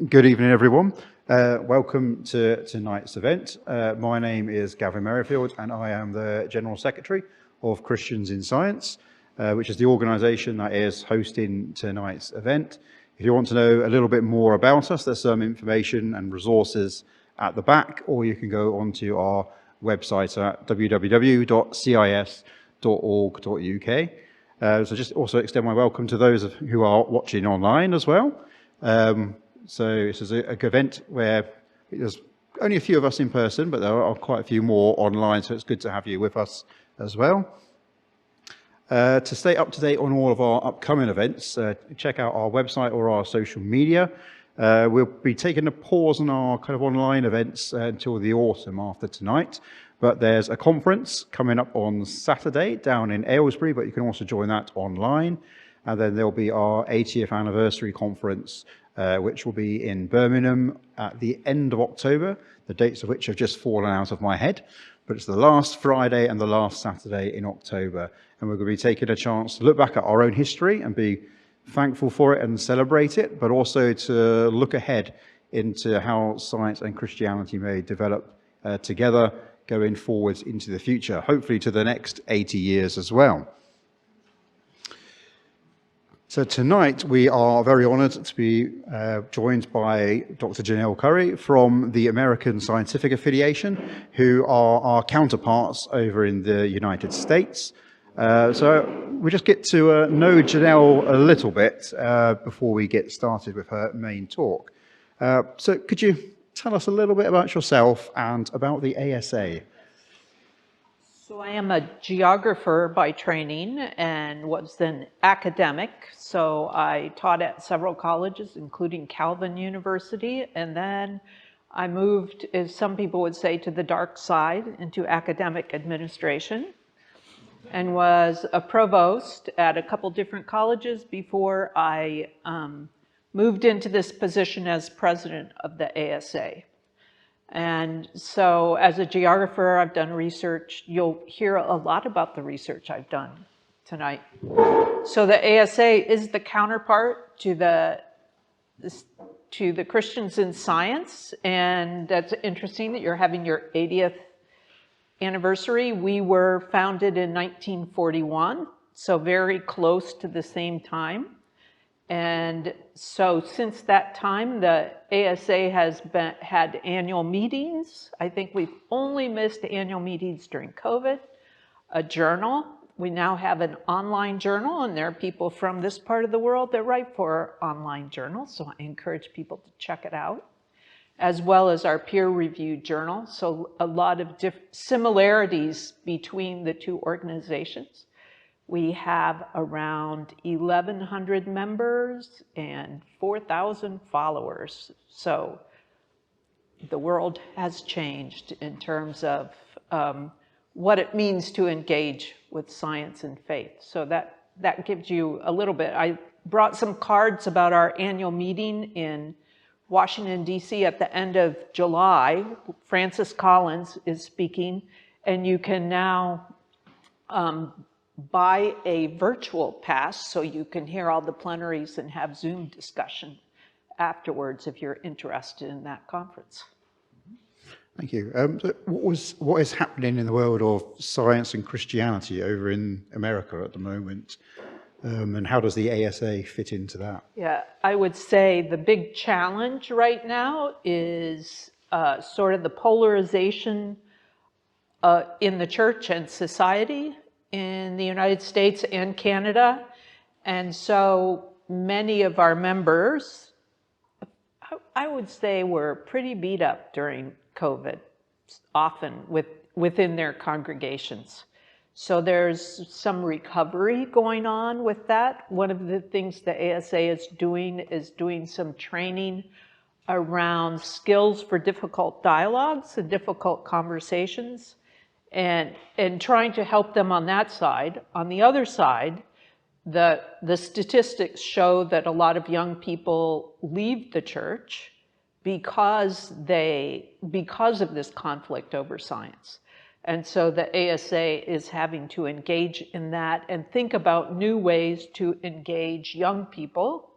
Good evening, everyone. Welcome to tonight's event. My name is Gavin Merrifield, and I am the General Secretary of Christians in Science, which is the organisation that is hosting tonight's event. If you want to know a little bit more about us, there's some information and resources at the back, or you can go onto our website at www.cis.org.uk. So just also extend my welcome to those who are watching online as well. So this is an event where there's only a few of us in person, but there are quite a few more online, so it's good to have you with us as well. To stay up to date on all of our upcoming events, check out our website or our social media. We'll be taking a pause on our kind of online events until the autumn after tonight, but there's a conference coming up on Saturday down in Aylesbury, but you can also join that online. And then there'll be our 80th anniversary conference, which will be in Birmingham at the end of October, the dates of which have just fallen out of my head. But it's the last Friday and the last Saturday in October. And we're going to be taking a chance to look back at our own history and be thankful for it and celebrate it, but also to look ahead into how science and Christianity may develop together going forwards into the future, hopefully to the next 80 years as well. So tonight we are very honoured to be joined by Dr. Janel Curry from the American Scientific Affiliation, who are our counterparts over in the United States. So we just get to know Janel a little bit before we get started with her main talk. So could you tell us a little bit about yourself and about the ASA? So I am a geographer by training and was an academic. So I taught at several colleges, including Calvin University. And then I moved, as some people would say, to the dark side into academic administration and was a provost at a couple different colleges before I moved into this position as president of the ASA. And so as a geographer, I've done research. You'll hear a lot about the research I've done tonight. So the ASA is the counterpart to the Christians in Science. And that's interesting that you're having your 80th anniversary. We were founded in 1941, so very close to the same time. And so since that time, the ASA has had annual meetings. I think we've only missed annual meetings during COVID. A journal. We now have an online journal, and there are people from this part of the world that write for our online journal, so I encourage people to check it out, as well as our peer-reviewed journal. So a lot of similarities between the two organizations. We have around 1,100 members and 4,000 followers. So the world has changed in terms of what it means to engage with science and faith. So that gives you a little bit. I brought some cards about our annual meeting in Washington, D.C. at the end of July. Francis Collins is speaking, and you can now buy a virtual pass so you can hear all the plenaries and have Zoom discussion afterwards if you're interested in that conference. Thank you. So what is happening in the world of science and Christianity over in America at the moment? And how does the ASA fit into that? Yeah, I would say the big challenge right now is sort of the polarization in the church and society in the United States and Canada. And so many of our members, I would say, were pretty beat up during COVID, often within their congregations. So there's some recovery going on with that. One of the things the ASA is doing some training around skills for difficult dialogues and difficult conversations, and trying to help them on that side. On the other side, the statistics show that a lot of young people leave the church because of this conflict over science. And so the ASA is having to engage in that and think about new ways to engage young people,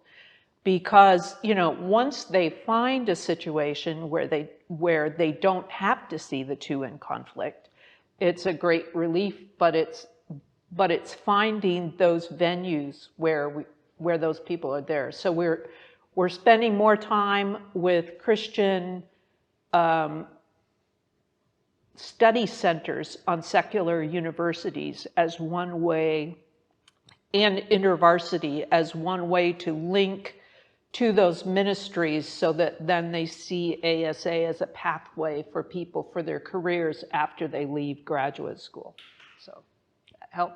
because, you know, once they find a situation where they don't have to see the two in conflict, it's a great relief, but it's finding those venues where those people are there. So we're spending more time with Christian study centers on secular universities as one way, and intervarsity as one way to link to those ministries, so that then they see ASA as a pathway for people for their careers after they leave graduate school. So, help.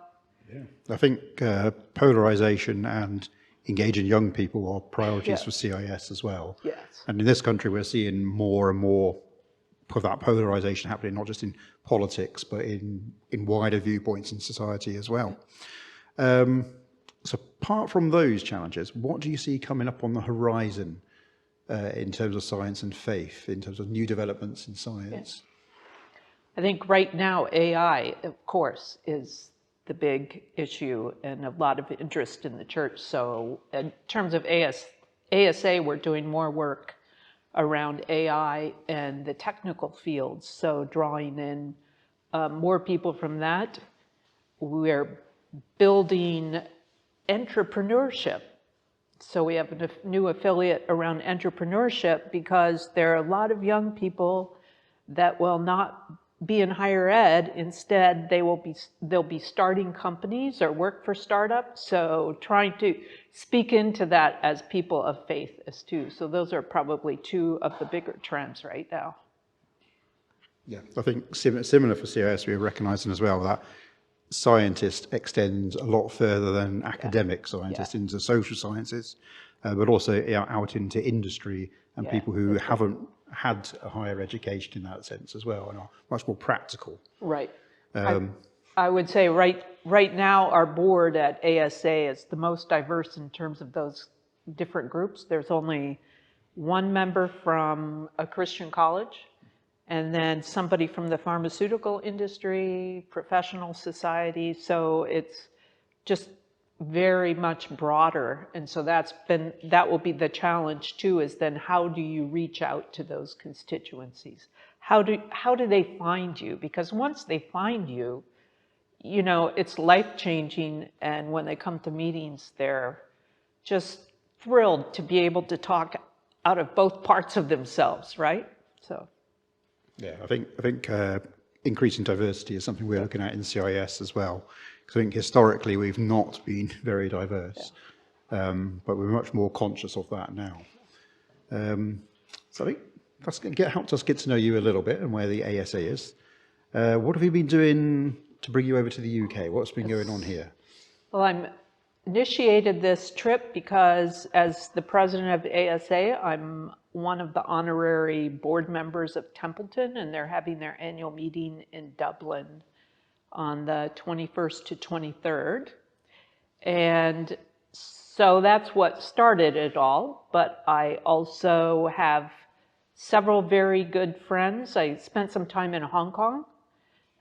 Yeah. I think polarization and engaging young people are priorities for CIS as well. Yes. And in this country, we're seeing more and more of that polarization happening, not just in politics, but in wider viewpoints in society as well. So apart from those challenges, what do you see coming up on the horizon in terms of science and faith, in terms of new developments in science? I think right now AI, of course, is the big issue and a lot of interest in the church. So in terms of ASA, we're doing more work around AI and the technical fields, so drawing in more people from that. We're building entrepreneurship. So we have a new affiliate around entrepreneurship, because there are a lot of young people that will not be in higher ed. Instead, they'll be starting companies or work for startups. So trying to speak into that as people of faith as too. So those are probably two of the bigger trends right now. Yeah, I think similar for CIS, we're recognizing as well that scientist extends a lot further than academic scientists into social sciences, but also out into industry and people who haven't had a higher education in that sense as well, and are much more practical. Right. I would say right now our board at ASA is the most diverse in terms of those different groups. There's only one member from a Christian college, and then somebody from the pharmaceutical industry, professional society. So it's just very much broader. And so that will be the challenge too, is then how do you reach out to those constituencies? How do they find you? Because once they find you, you know, it's life-changing. And when they come to meetings, they're just thrilled to be able to talk out of both parts of themselves, right? So. Yeah, I think increasing diversity is something we're looking at in CIS as well. Because I think historically we've not been very diverse, but we're much more conscious of that now. So I think that's helped us get to know you a little bit and where the ASA is. What have you been doing to bring you over to the UK? What's been going on here? Well, I'm initiated this trip because as the president of ASA, I'm one of the honorary board members of Templeton, and they're having their annual meeting in Dublin on the 21st to 23rd. And so that's what started it all. But I also have several very good friends. I spent some time in Hong Kong.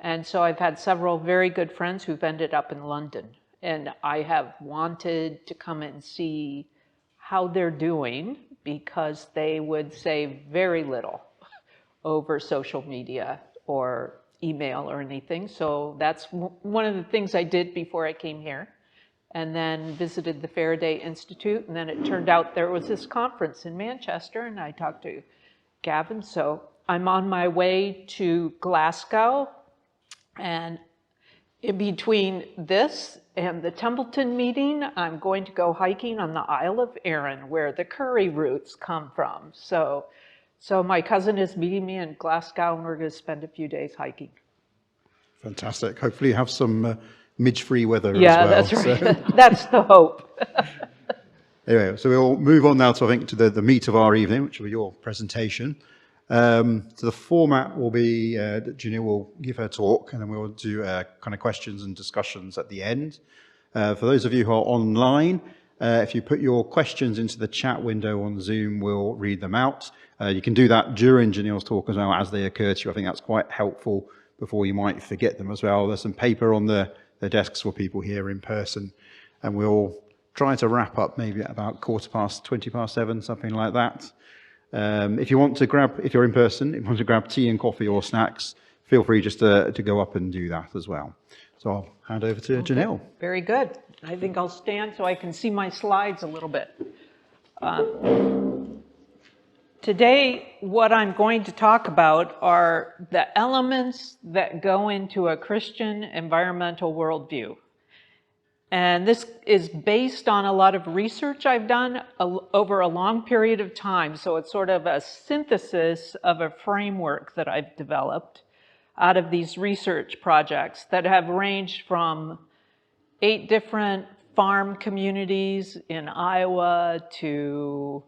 And so I've had several very good friends who've ended up in London. And I have wanted to come and see how they're doing, because they would say very little over social media or email or anything. So that's one of the things I did before I came here. And then visited the Faraday Institute. And then it turned out there was this conference in Manchester, and I talked to Gavin. So I'm on my way to Glasgow. And in between this and the Templeton meeting, I'm going to go hiking on the Isle of Arran, where the curry roots come from. So my cousin is meeting me in Glasgow, and we're going to spend a few days hiking. Fantastic. Hopefully you have some midge-free weather as well. Yeah, that's right. So. That's the hope. Anyway, so we'll move on now to, I think, to the meat of our evening, which will be your presentation. So the format will be that Janel will give her talk, and then we'll do kind of questions and discussions at the end. For those of you who are online, if you put your questions into the chat window on Zoom, we'll read them out. You can do that during Janel's talk as well as they occur to you. I think that's quite helpful before you might forget them as well. There's some paper on the desks for people here in person, and we'll try to wrap up maybe at about 7:15, something like that. If you want to if you're in person, if you want to grab tea and coffee or snacks, feel free just to go up and do that as well. So I'll hand over to Janel. Very good. I think I'll stand so I can see my slides a little bit. Today, what I'm going to talk about are the elements that go into a Christian environmental worldview. And this is based on a lot of research I've done over a long period of time. So it's sort of a synthesis of a framework that I've developed out of these research projects that have ranged from 8 different farm communities in Iowa to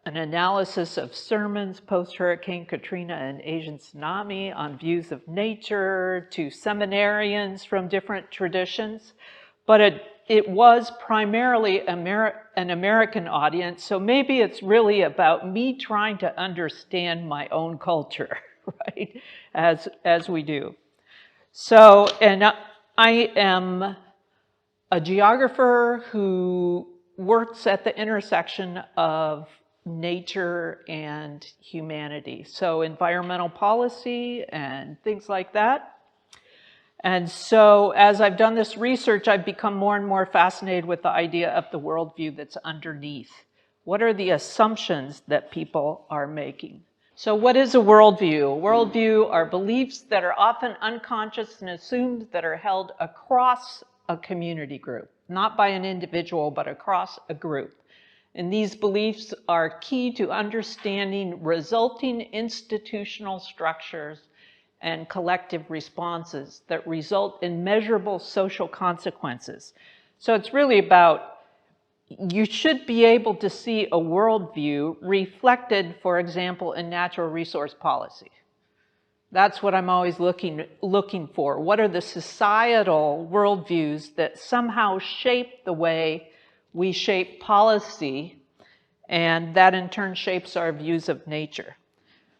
an analysis of sermons post-Hurricane Katrina and Asian tsunami on views of nature, to seminarians from different traditions. But it was primarily an American audience, so maybe it's really about me trying to understand my own culture, right, as we do. So, and I am a geographer who works at the intersection of nature and humanity. So environmental policy and things like that. And so as I've done this research, I've become more and more fascinated with the idea of the worldview that's underneath. What are the assumptions that people are making? So what is a worldview? A worldview are beliefs that are often unconscious and assumed that are held across a community group, not by an individual, but across a group. And these beliefs are key to understanding resulting institutional structures and collective responses that result in measurable social consequences. So it's really about, you should be able to see a worldview reflected, for example, in natural resource policy. That's what I'm always looking for. What are the societal worldviews that somehow shape the way we shape policy, and that in turn shapes our views of nature?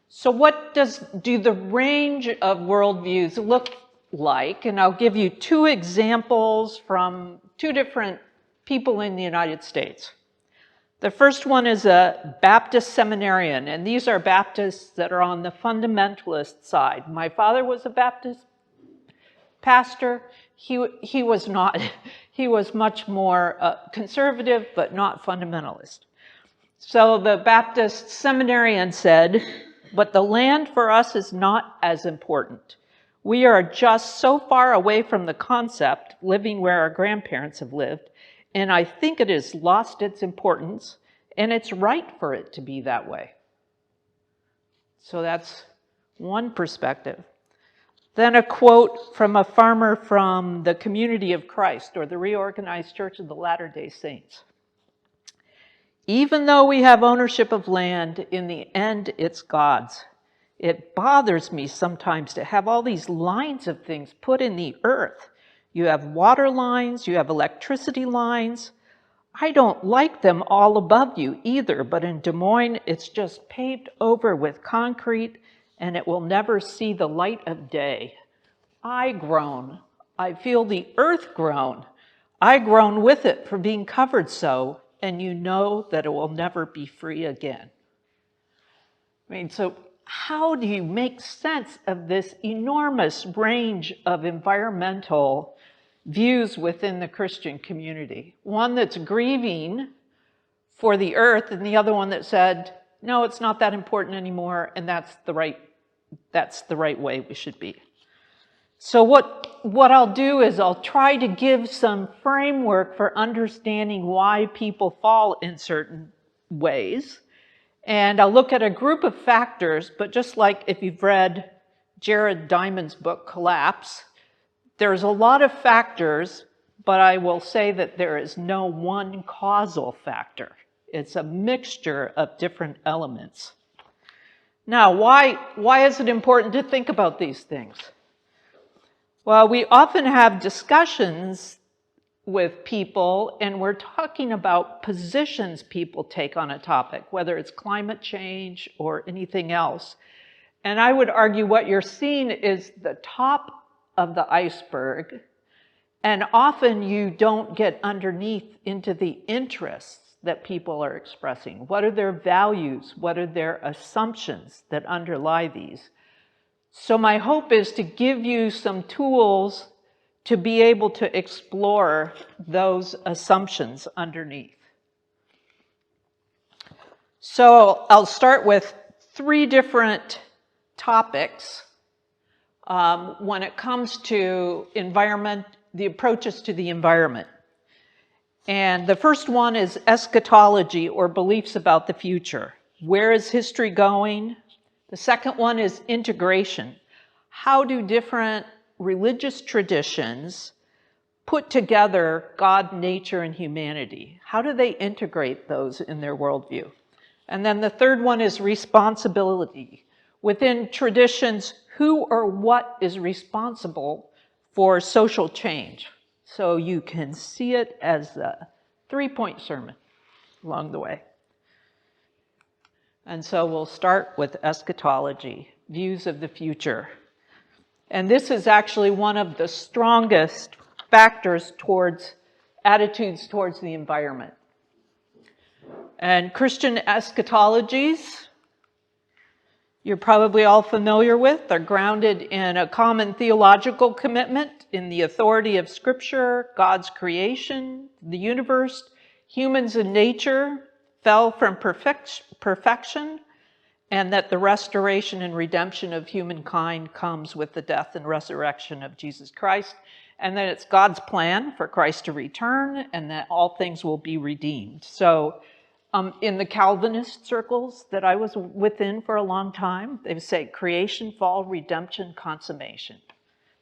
So what do the range of worldviews look like? And I'll give you 2 examples from 2 different people in the United States. The first one is a Baptist seminarian, and these are Baptists that are on the fundamentalist side. My father was a Baptist pastor. He was not. He was much more conservative, but not fundamentalist. So the Baptist seminarian said, "But the land for us is not as important. We are just so far away from the concept, living where our grandparents have lived, and I think it has lost its importance, and it's right for it to be that way." So that's one perspective. Then a quote from a farmer from the Community of Christ, or the Reorganized Church of the Latter-day Saints. "Even though we have ownership of land, in the end it's God's. It bothers me sometimes to have all these lines of things put in the earth. You have water lines, you have electricity lines. I don't like them all above you either, but in Des Moines, it's just paved over with concrete and it will never see the light of day. I groan. I feel the earth groan. I groan with it for being covered so, and you know that it will never be free again." I mean, so how do you make sense of this enormous range of environmental views within the Christian community? One that's grieving for the earth, and the other one that said, no, it's not that important anymore, and that's the right way we should be. So what I'll do is I'll try to give some framework for understanding why people fall in certain ways. And I'll look at a group of factors, but just like if you've read Jared Diamond's book, Collapse, there's a lot of factors, but I will say that there is no one causal factor. It's a mixture of different elements. Now, why is it important to think about these things? Well, we often have discussions with people, and we're talking about positions people take on a topic, whether it's climate change or anything else. And I would argue what you're seeing is the top of the iceberg, And often you don't get underneath into the interests that people are expressing. What are their values? What are their assumptions that underlie these? So my hope is to give you some tools to be able to explore those assumptions underneath. So I'll start with 3 different topics when it comes to environment, the approaches to the environment. And the first one is eschatology, or beliefs about the future. Where is history going? The second one is integration. How do different religious traditions put together God, nature, and humanity? How do they integrate those in their worldview? And then the third one is responsibility. Within traditions, who or what is responsible for social change? So you can see it as a 3-point sermon along the way. And so we'll start with eschatology, views of the future. And this is actually one of the strongest factors towards attitudes towards the environment. And Christian eschatologies, you're probably all familiar with, are grounded in a common theological commitment in the authority of Scripture, God's creation, the universe, humans and nature fell from perfection, and that the restoration and redemption of humankind comes with the death and resurrection of Jesus Christ, and that it's God's plan for Christ to return, and that all things will be redeemed. So in the Calvinist circles that I was within for a long time, they would say creation, fall, redemption, consummation.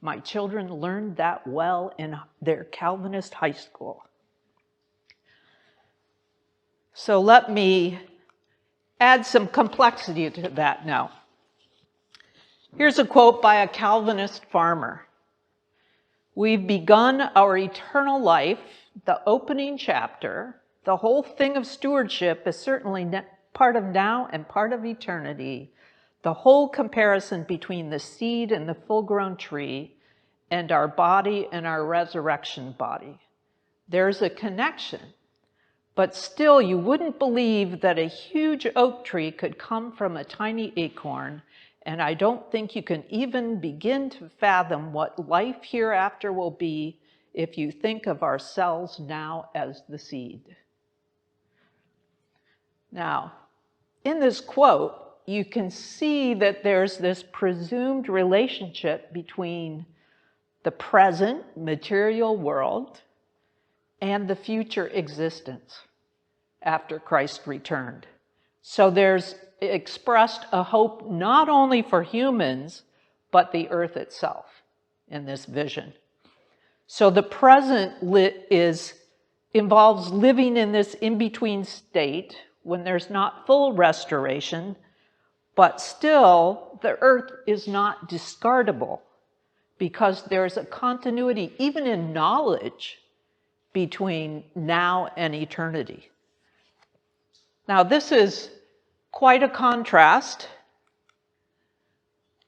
My children learned that well in their Calvinist high school. So let me add some complexity to that now. Here's a quote by a Calvinist farmer. "We've begun our eternal life, the opening chapter. The whole thing of stewardship is certainly part of now and part of eternity. The whole comparison between the seed and the full-grown tree and our body and our resurrection body. There's a connection, but still you wouldn't believe that a huge oak tree could come from a tiny acorn, and I don't think you can even begin to fathom what life hereafter will be if you think of ourselves now as the seed." Now, in this quote, you can see that there's this presumed relationship between the present material world and the future existence after Christ returned. So there's expressed a hope not only for humans, but the earth itself in this vision. So the present involves living in this in-between state when there's not full restoration, but still the earth is not discardable because there's a continuity, even in knowledge, between now and eternity. Now, this is quite a contrast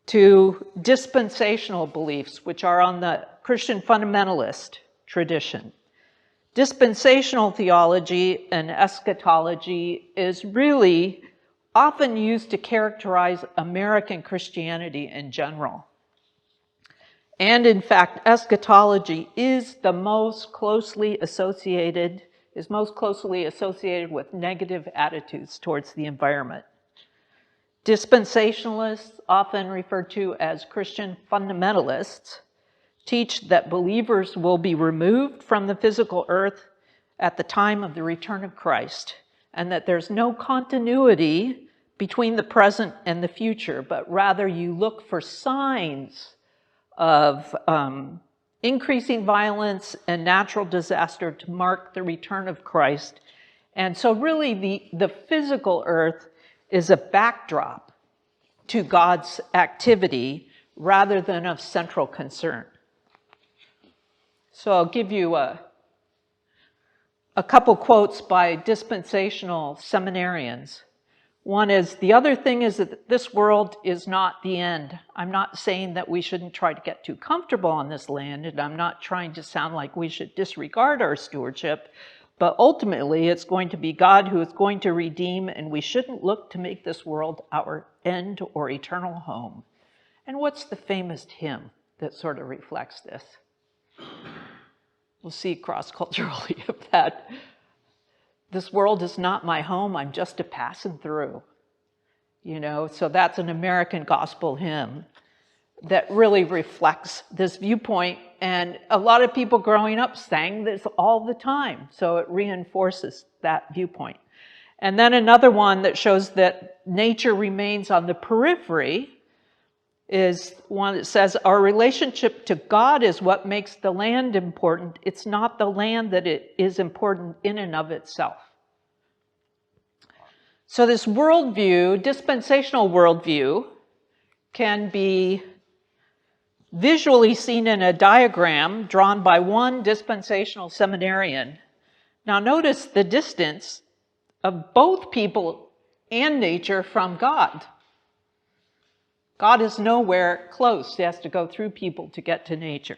to dispensational beliefs, which are on the Christian fundamentalist tradition. Dispensational theology and eschatology is really often used to characterize American Christianity in general. And in fact, eschatology is most closely associated with negative attitudes towards the environment. Dispensationalists, often referred to as Christian fundamentalists, teach that believers will be removed from the physical earth at the time of the return of Christ, and that there's no continuity between the present and the future, but rather you look for signs of increasing violence and natural disaster to mark the return of Christ. And so really the physical earth is a backdrop to God's activity rather than of central concern. So I'll give you a couple quotes by dispensational seminarians. One is, the other thing is that this world is not the end. I'm not saying that we shouldn't try to get too comfortable on this land, and I'm not trying to sound like we should disregard our stewardship, but ultimately it's going to be God who is going to redeem, and we shouldn't look to make this world our end or eternal home. And what's the famous hymn that sort of reflects this? We'll see cross-culturally that this world is not my home, I'm just a passing through. You know, so that's an American gospel hymn that really reflects this viewpoint. And a lot of people growing up sang this all the time, so it reinforces that viewpoint. And then another one that shows that nature remains on the periphery is one that says, our relationship to God is what makes the land important. It's not the land that it is important in and of itself. So this worldview, dispensational worldview, can be visually seen in a diagram drawn by one dispensational seminarian. Now notice the distance of both people and nature from God. God is nowhere close. He has to go through people to get to nature.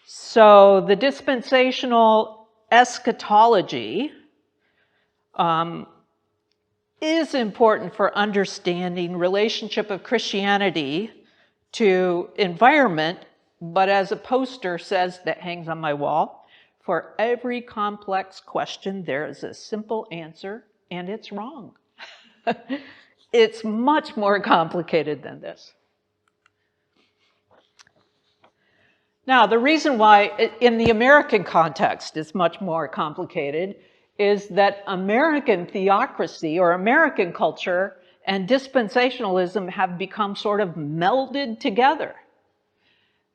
So the dispensational eschatology is important for understanding relationship of Christianity to environment, but as a poster says that hangs on my wall, for every complex question there is a simple answer, and it's wrong. It's much more complicated than this. Now, the reason why in the American context it's much more complicated is that American theocracy or American culture and dispensationalism have become sort of melded together.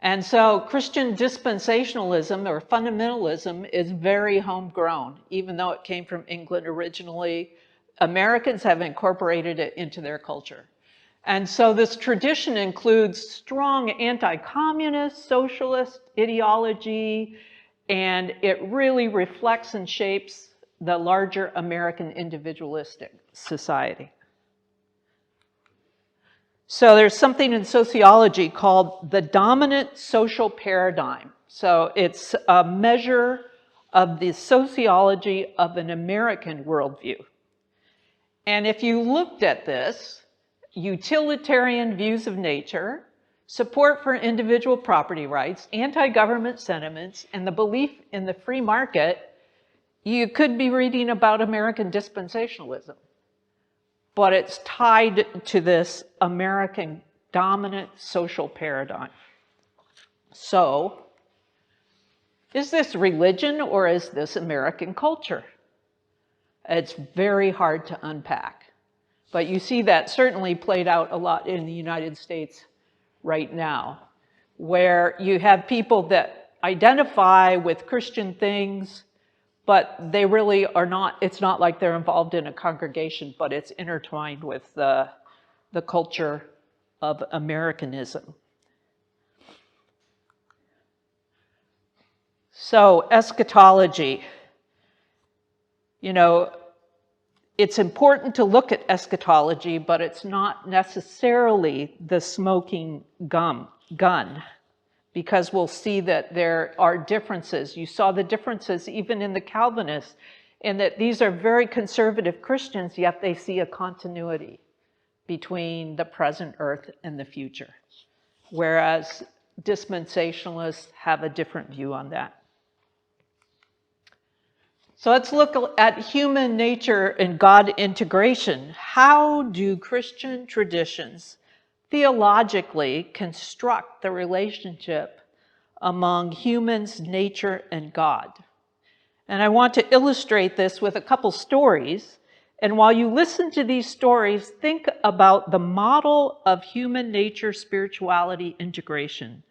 And so Christian dispensationalism or fundamentalism is very homegrown, even though it came from England originally. Americans have incorporated it into their culture. And so this tradition includes strong anti-communist, socialist ideology, and it really reflects and shapes the larger American individualistic society. So there's something in sociology called the dominant social paradigm. So it's a measure of the sociology of an American worldview. And if you looked at this, utilitarian views of nature, support for individual property rights, anti-government sentiments, and the belief in the free market, you could be reading about American dispensationalism. But it's tied to this American dominant social paradigm. So, is this religion or is this American culture? It's very hard to unpack. But you see that certainly played out a lot in the United States right now, where you have people that identify with Christian things, but they really are not, it's not like they're involved in a congregation, but it's intertwined with the culture of Americanism. So, eschatology. You know, it's important to look at eschatology, but it's not necessarily the smoking gun, because we'll see that there are differences. You saw the differences even in the Calvinists, in that these are very conservative Christians, yet they see a continuity between the present earth and the future, whereas dispensationalists have a different view on that. So let's look at human nature and God integration. How do Christian traditions theologically construct the relationship among humans, nature, and God? And I want to illustrate this with a couple stories. And while you listen to these stories, think about the model of human nature spirituality integration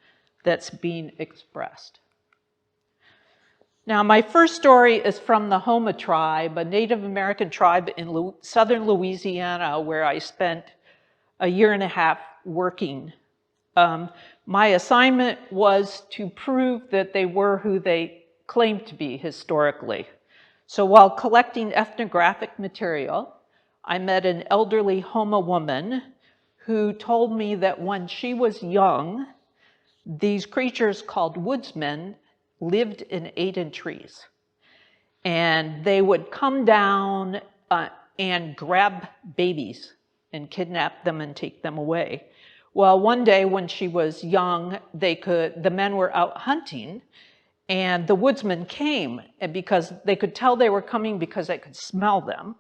that's being expressed. Now, my first story is from the Homa tribe, a Native American tribe in southern Louisiana, where I spent a year and a half working. My assignment was to prove that they were who they claimed to be historically. So while collecting ethnographic material, I met an elderly Homa woman who told me that when she was young, these creatures called woodsmen lived and ate in trees. And they would come down and grab babies and kidnap them and take them away. Well, one day when she was young, the men were out hunting, and the woodsmen came, and because they could tell they were coming because they could smell them.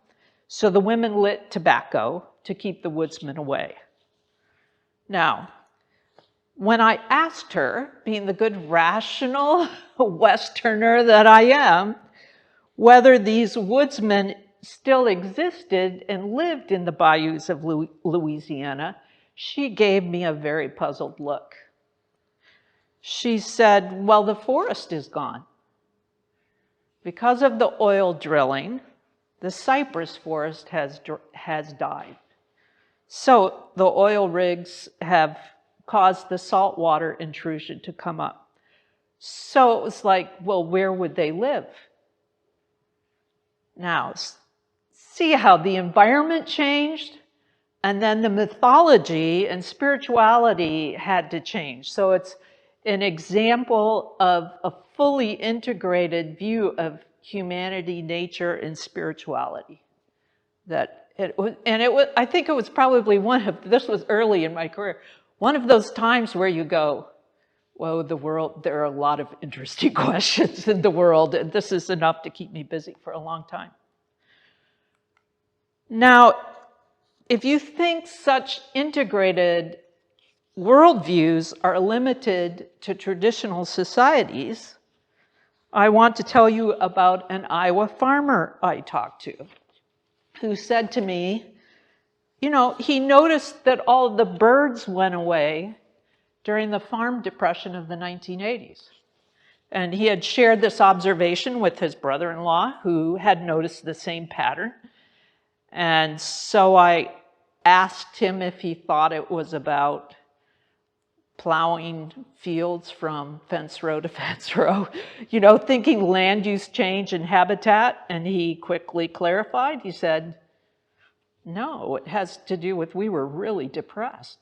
So the women lit tobacco to keep the woodsmen away. Now, when I asked her, being the good rational Westerner that I am, whether these woodsmen still existed and lived in the bayous of Louisiana, she gave me a very puzzled look. She said, well, the forest is gone. Because of the oil drilling, the cypress forest has died. So the oil rigs have caused the saltwater intrusion to come up. So it was like, well, where would they live? Now, see how the environment changed, and then the mythology and spirituality had to change. So it's an example of a fully integrated view of humanity, nature, and spirituality. I think it was probably this was early in my career, one of those times where you go, whoa, the world, there are a lot of interesting questions in the world, and this is enough to keep me busy for a long time. Now, if you think such integrated worldviews are limited to traditional societies, I want to tell you about an Iowa farmer I talked to who said to me, you know, he noticed that all of the birds went away during the farm depression of the 1980s. And he had shared this observation with his brother-in-law, who had noticed the same pattern. And so I asked him if he thought it was about plowing fields from fence row to fence row, you know, thinking land use change and habitat. And he quickly clarified. He said, no, it has to do with we were really depressed.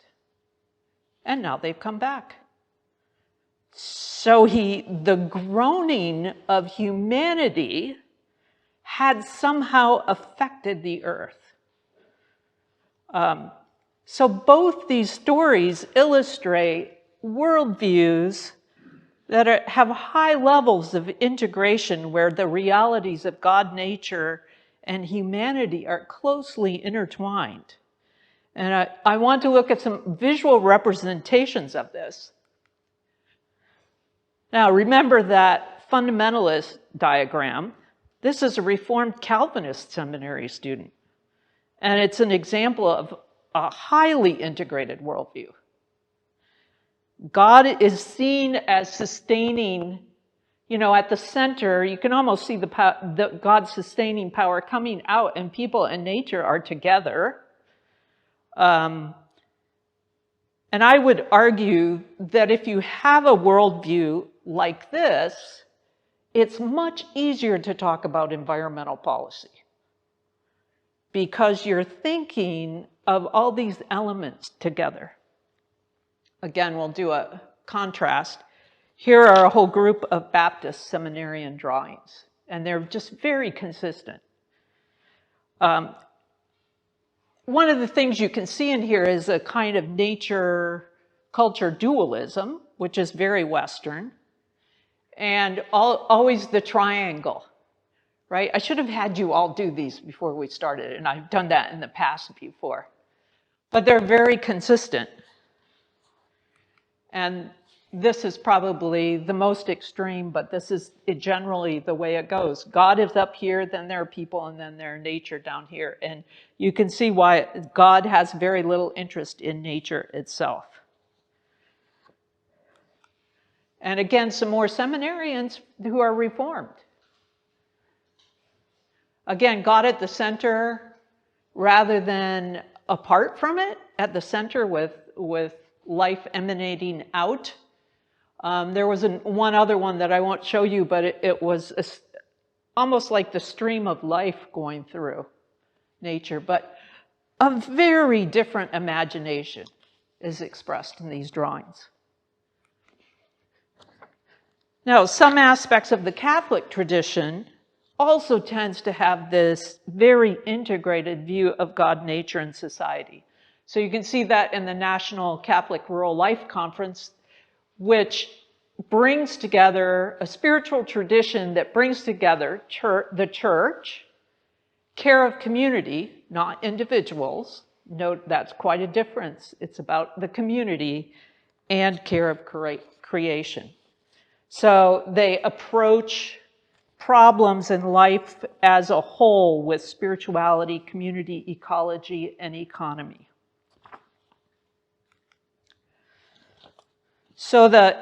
And now they've come back. So the groaning of humanity had somehow affected the earth. So both these stories illustrate worldviews that have high levels of integration where the realities of God, nature, and humanity are closely intertwined. And I want to look at some visual representations of this. Now, remember that fundamentalist diagram. This is a Reformed Calvinist seminary student. And it's an example of a highly integrated worldview. God is seen as sustaining, you know, at the center. You can almost see God's sustaining power coming out, and people and nature are together. And I would argue that if you have a worldview like this, it's much easier to talk about environmental policy because you're thinking of all these elements together. Again, we'll do a contrast. Here are a whole group of Baptist seminarian drawings, and they're just very consistent. One of the things you can see in here is a kind of nature-culture dualism, which is very Western, and always the triangle, right? I should have had you all do these before we started, and I've done that in the past before. But they're very consistent. And this is probably the most extreme, but this is generally the way it goes. God is up here, then there are people, and then there are nature down here. And you can see why God has very little interest in nature itself. And again, some more seminarians who are Reformed. Again, God at the center rather than apart from it, at the center with life emanating out. There was one other one that I won't show you, but it was almost like the stream of life going through nature, but a very different imagination is expressed in these drawings. Now, some aspects of the Catholic tradition also tends to have this very integrated view of God, nature, and society. So you can see that in the National Catholic Rural Life Conference, which brings together a spiritual tradition that brings together the church, care of community, not individuals. Note that's quite a difference. It's about the community and care of creation. So they approach problems in life as a whole with spirituality, community, ecology, and economy. So the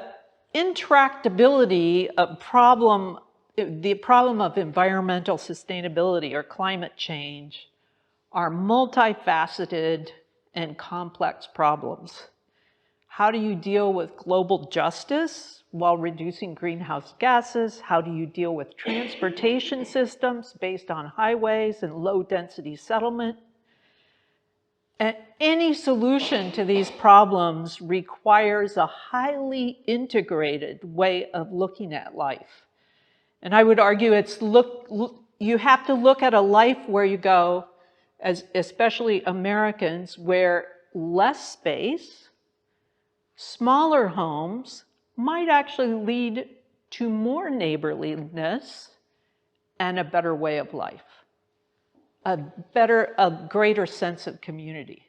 intractability of the problem of environmental sustainability or climate change are multifaceted and complex problems. How do you deal with global justice while reducing greenhouse gases? How do you deal with transportation systems based on highways and low-density settlement? And any solution to these problems requires a highly integrated way of looking at life. And I would argue you have to look at a life where you go, especially Americans, where less space, smaller homes might actually lead to more neighborliness and a better way of life, a greater sense of community.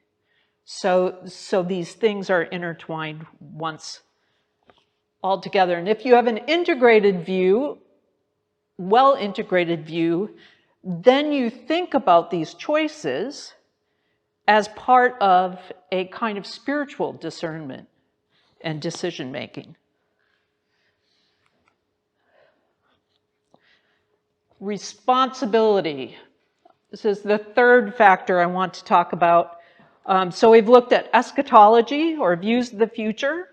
So these things are intertwined once altogether. And if you have an integrated view, well-integrated view, then you think about these choices as part of a kind of spiritual discernment and decision-making. Responsibility. This is the third factor I want to talk about. So we've looked at eschatology, or views of the future,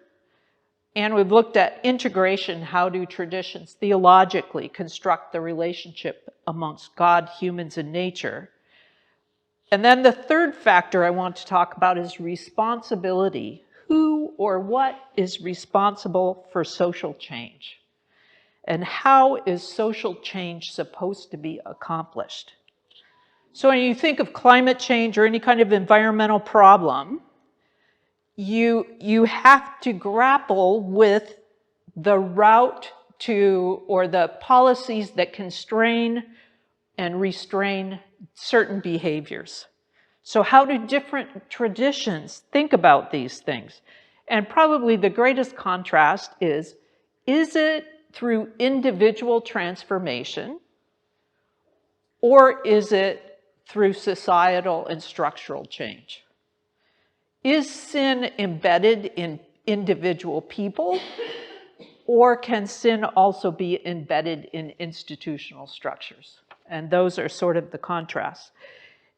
and we've looked at integration. How do traditions theologically construct the relationship amongst God, humans, and nature? And then the third factor I want to talk about is responsibility. Who or what is responsible for social change? And how is social change supposed to be accomplished? So when you think of climate change or any kind of environmental problem, you have to grapple with the route to, or the policies that constrain and restrain certain behaviors. So how do different traditions think about these things? And probably the greatest contrast is it through individual transformation, or is it through societal and structural change? Is sin embedded in individual people, or can sin also be embedded in institutional structures? And those are sort of the contrasts.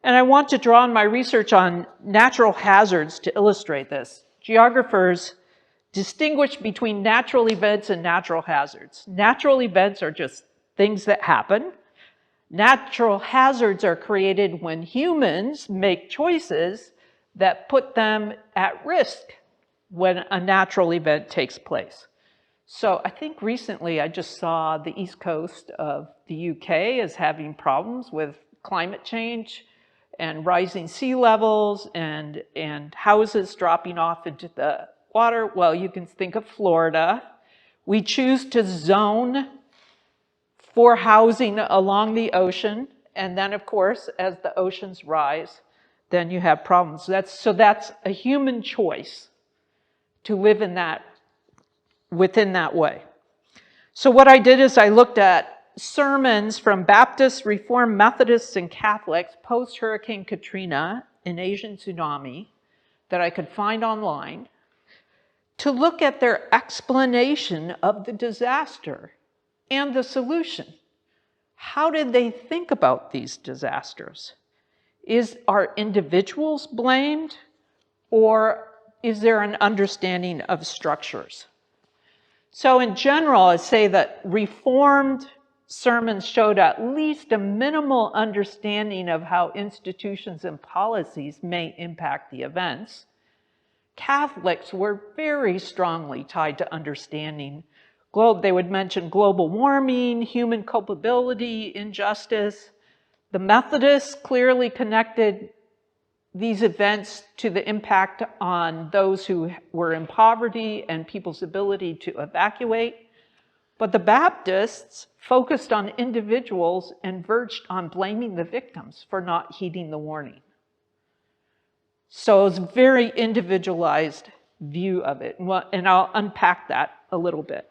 And I want to draw on my research on natural hazards to illustrate this. Geographers distinguish between natural events and natural hazards. Natural events are just things that happen. Natural hazards are created when humans make choices that put them at risk when a natural event takes place. So I think recently I just saw the east coast of the UK is having problems with climate change and rising sea levels and houses dropping off into the water. Well, you can think of Florida. We choose to zone for housing along the ocean. And then, of course, as the oceans rise, then you have problems. So that's a human choice to live within that way. So what I did is I looked at sermons from Baptists, Reformed, Methodists, and Catholics post-Hurricane Katrina and Asian tsunami that I could find online to look at their explanation of the disaster and the solution. How did they think about these disasters? Are individuals blamed, or is there an understanding of structures? So in general, I'd say that Reformed sermons showed at least a minimal understanding of how institutions and policies may impact the events. Catholics were very strongly tied to understanding. They would mention global warming, human culpability, injustice. The Methodists clearly connected these events to the impact on those who were in poverty and people's ability to evacuate. But the Baptists focused on individuals and verged on blaming the victims for not heeding the warning. So it was a very individualized view of it, and I'll unpack that a little bit.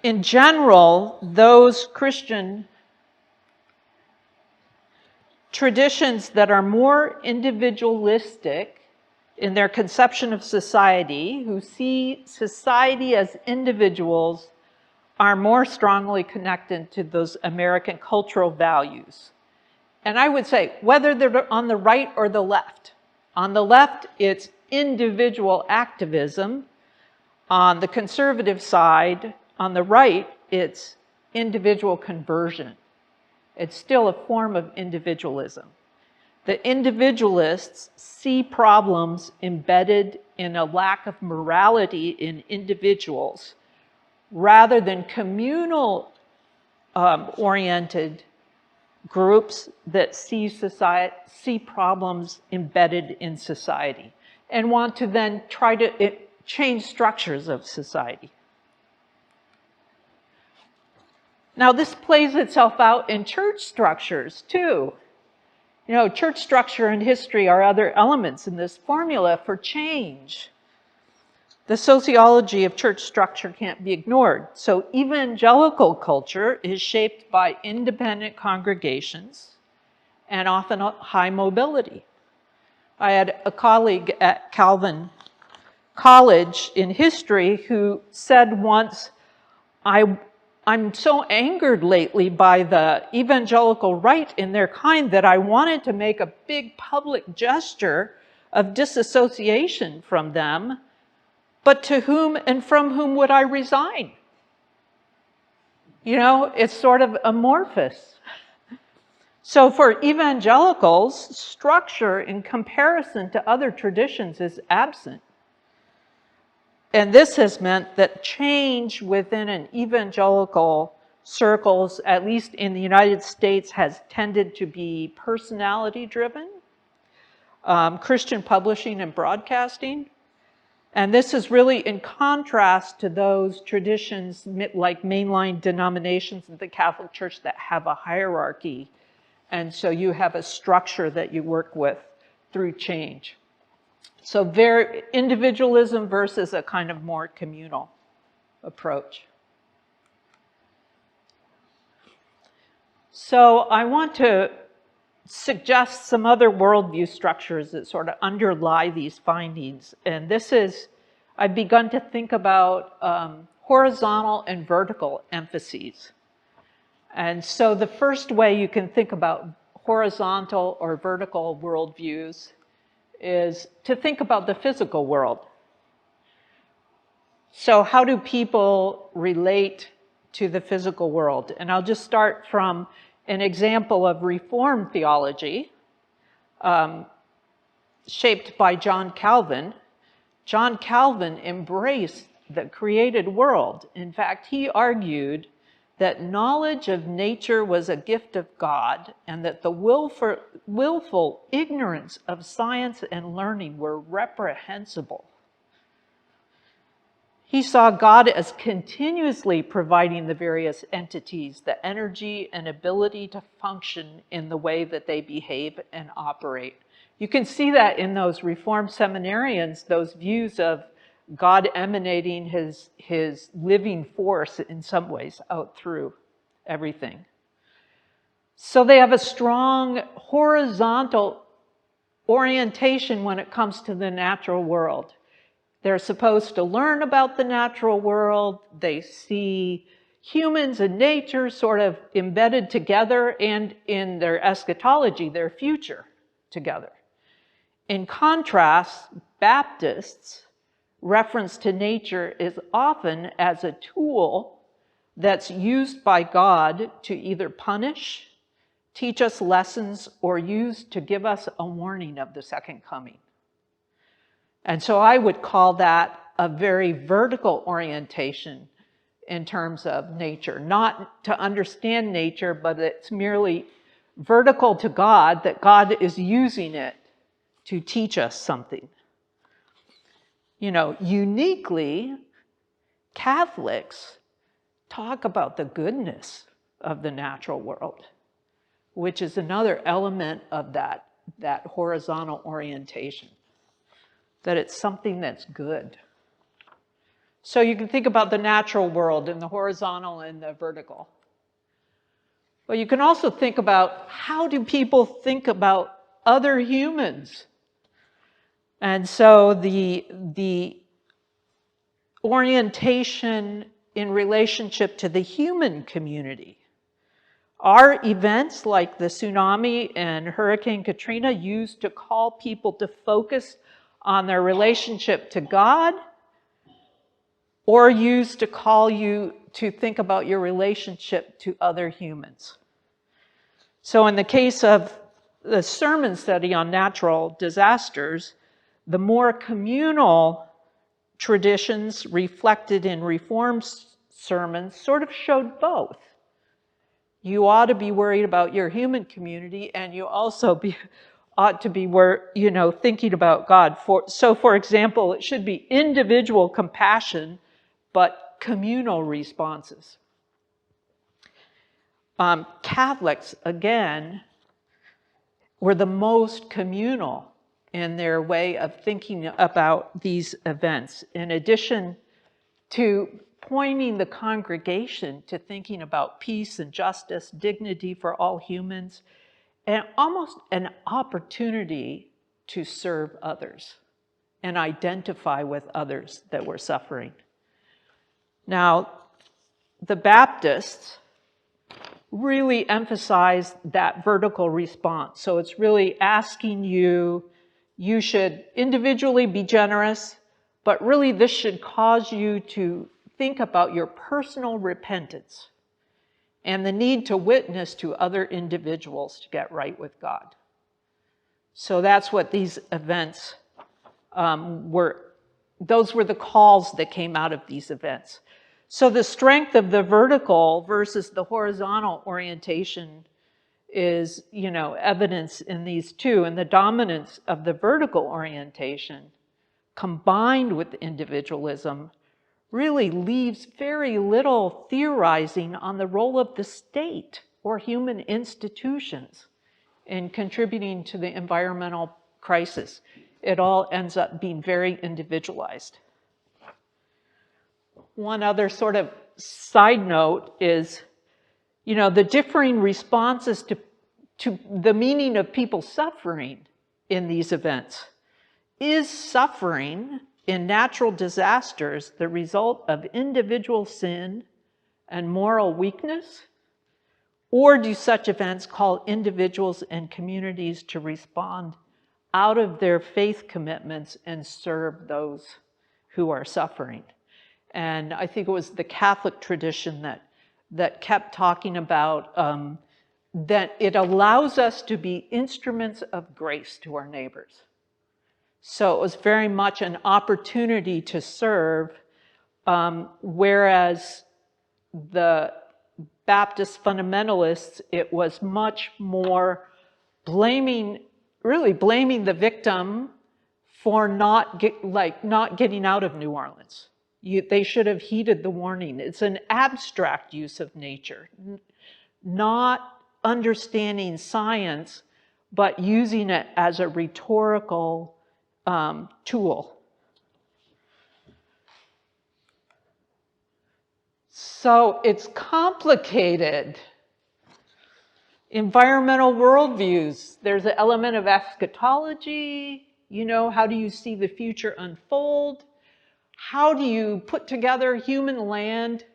In general, those Christian traditions that are more individualistic in their conception of society, who see society as individuals, are more strongly connected to those American cultural values. And I would say, whether they're on the right or the left. On the left, it's individual activism. On the conservative side, on the right, it's individual conversion. It's still a form of individualism. The individualists see problems embedded in a lack of morality in individuals rather than communal oriented groups that see problems embedded in society and want to then try to change structures of society. Now, this plays itself out in church structures, too. You know, church structure and history are other elements in this formula for change. The sociology of church structure can't be ignored. So evangelical culture is shaped by independent congregations and often high mobility. I had a colleague at Calvin College in history who said once, I'm so angered lately by the evangelical right in their kind that I wanted to make a big public gesture of disassociation from them, but to whom and from whom would I resign? You know, it's sort of amorphous. So for evangelicals, structure in comparison to other traditions is absent. And this has meant that change within an evangelical circles, at least in the United States, has tended to be personality driven, Christian publishing and broadcasting. And this is really in contrast to those traditions like mainline denominations of the Catholic Church that have a hierarchy. And so you have a structure that you work with through change. So very individualism versus a kind of more communal approach. So I want to suggest some other worldview structures that sort of underlie these findings. And this is, I've begun to think about horizontal and vertical emphases. And so the first way you can think about horizontal or vertical worldviews is to think about the physical world. So how do people relate to the physical world? And I'll just start from an example of Reformed theology shaped by John Calvin. John Calvin embraced the created world. In fact, he argued that knowledge of nature was a gift of God and that the willful ignorance of science and learning were reprehensible. He saw God as continuously providing the various entities the energy and ability to function in the way that they behave and operate. You can see that in those Reformed seminarians, those views of God emanating his living force in some ways out through everything. So they have a strong horizontal orientation when it comes to the natural world. They're supposed to learn about the natural world. They see humans and nature sort of embedded together, and in their eschatology, their future together. In contrast, Baptists' reference to nature is often as a tool that's used by God to either punish, teach us lessons, or used to give us a warning of the second coming. And so I would call that a very vertical orientation in terms of nature. Not to understand nature, but it's merely vertical to God, that God is using it to teach us something. You know, uniquely, Catholics talk about the goodness of the natural world, which is another element of that horizontal orientation, that it's something that's good. So you can think about the natural world and the horizontal and the vertical. But you can also think about, how do people think about other humans? And so the orientation in relationship to the human community. Are events like the tsunami and Hurricane Katrina used to call people to focus on their relationship to God, or used to call you to think about your relationship to other humans? So in the case of the sermon study on natural disasters, the more communal traditions reflected in Reformed sermons sort of showed both. You ought to be worried about your human community, and you also ought to be thinking about God. So for example, it should be individual compassion, but communal responses. Catholics, again, were the most communal in their way of thinking about these events. In addition to pointing the congregation to thinking about peace and justice, dignity for all humans, and almost an opportunity to serve others and identify with others that were suffering. Now, the Baptists really emphasize that vertical response. So it's really asking you should individually be generous, but really this should cause you to think about your personal repentance and the need to witness to other individuals to get right with God. So that's what these events those were the calls that came out of these events. So the strength of the vertical versus the horizontal orientation is, evidence in these two. And the dominance of the vertical orientation combined with individualism really leaves very little theorizing on the role of the state or human institutions in contributing to the environmental crisis. It all ends up being very individualized. One other sort of side note is, the differing responses to the meaning of people suffering in these events. Is suffering in natural disasters the result of individual sin and moral weakness? Or do such events call individuals and communities to respond out of their faith commitments and serve those who are suffering? And I think it was the Catholic tradition that kept talking about that it allows us to be instruments of grace to our neighbors. So it was very much an opportunity to serve, whereas the Baptist fundamentalists, it was much more blaming the victim for not getting out of New Orleans. They should have heeded the warning. It's an abstract use of nature, not understanding science, but using it as a rhetorical tool. So it's complicated. Environmental worldviews. There's an element of eschatology. How do you see the future unfold? How do you put together human, land,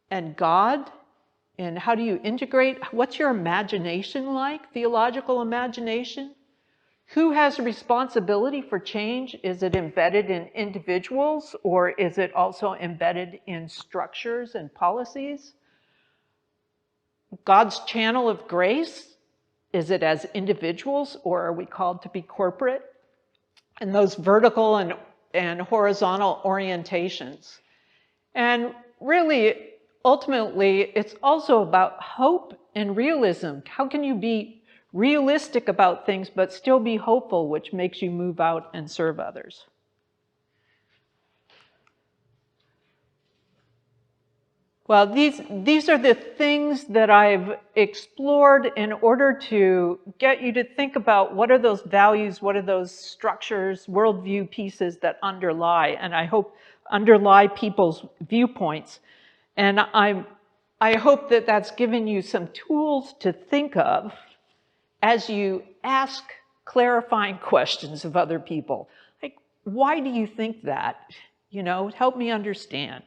and God? And how do you integrate? What's your imagination like? Theological imagination? Who has responsibility for change? Is it embedded in individuals, or is it also embedded in structures and policies? God's channel of grace, is it as individuals, or are we called to be corporate? And those vertical and horizontal orientations. And really, ultimately, it's also about hope and realism. How can you be realistic about things but still be hopeful, which makes you move out and serve others? Well, these are the things that I've explored in order to get you to think about what are those values, what are those structures, worldview pieces that underlie, and I hope underlie people's viewpoints. And I hope that that's given you some tools to think of as you ask clarifying questions of other people. Like, why do you think that? You know, help me understand.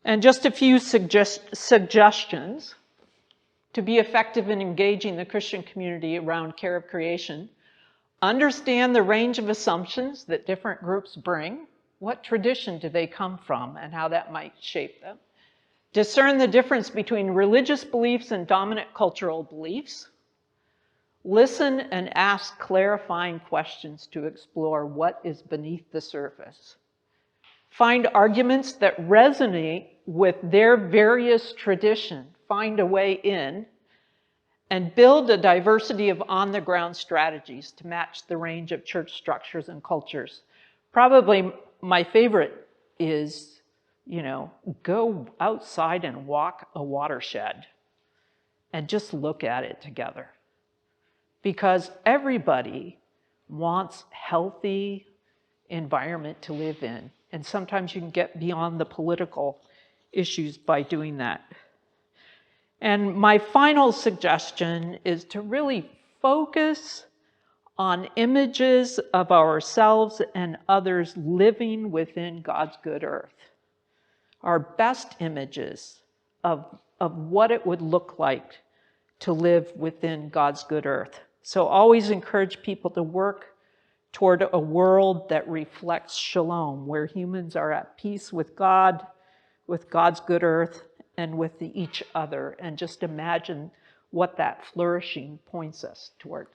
And just a few suggestions to be effective in engaging the Christian community around care of creation. Understand the range of assumptions that different groups bring. What tradition do they come from and how that might shape them? Discern the difference between religious beliefs and dominant cultural beliefs. Listen and ask clarifying questions to explore what is beneath the surface. Find arguments that resonate with their various tradition, find a way in, and build a diversity of on-the-ground strategies to match the range of church structures and cultures. Probably my favorite is, you know, go outside and walk a watershed and just look at it together. Because everybody wants healthy environment to live in. And sometimes you can get beyond the political issues by doing that. And my final suggestion is to really focus on images of ourselves and others living within God's good earth. Our best images of what it would look like to live within God's good earth. So always encourage people to work toward a world that reflects shalom, where humans are at peace with God, with God's good earth, and with each other. And just imagine what that flourishing points us toward.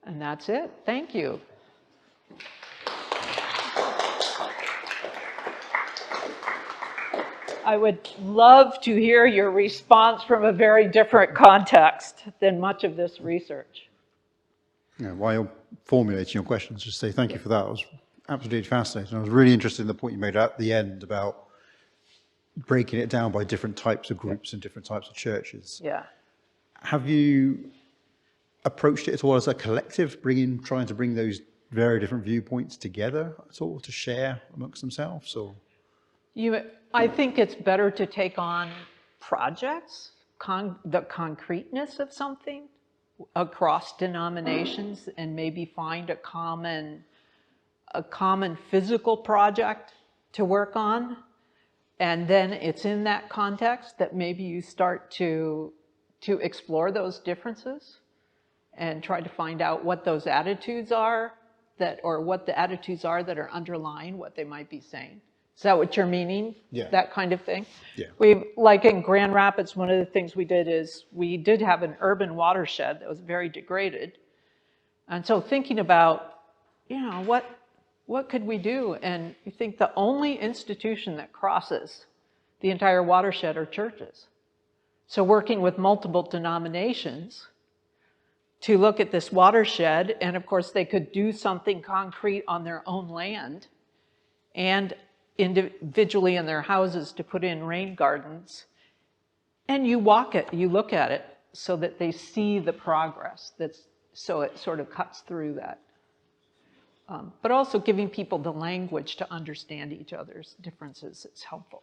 And that's it. Thank you. I would love to hear your response from a very different context than much of this research. Yeah, while you're formulating your questions, just say thank you for that. It was absolutely fascinating. I was really interested in the point you made at the end about breaking it down by different types of groups and different types of churches. Yeah. Have you approached it at all as a collective, trying to bring those very different viewpoints together at all to share amongst themselves? Or I think it's better to take on projects, the concreteness of something across denominations, and maybe find a common physical project to work on. And then it's in that context that maybe you start to explore those differences and try to find out what those attitudes are or what the attitudes are that are underlying what they might be saying. Is that what you're meaning? Yeah. That kind of thing? Yeah. Like in Grand Rapids, one of the things we did is we did have an urban watershed that was very degraded. And so thinking about, you know, what could we do? And you think the only institution that crosses the entire watershed are churches. So working with multiple denominations to look at this watershed, and of course they could do something concrete on their own land and individually in their houses to put in rain gardens. And you walk it, you look at it so that they see the progress. So it sort of cuts through that. But also giving people the language to understand each other's differences is helpful.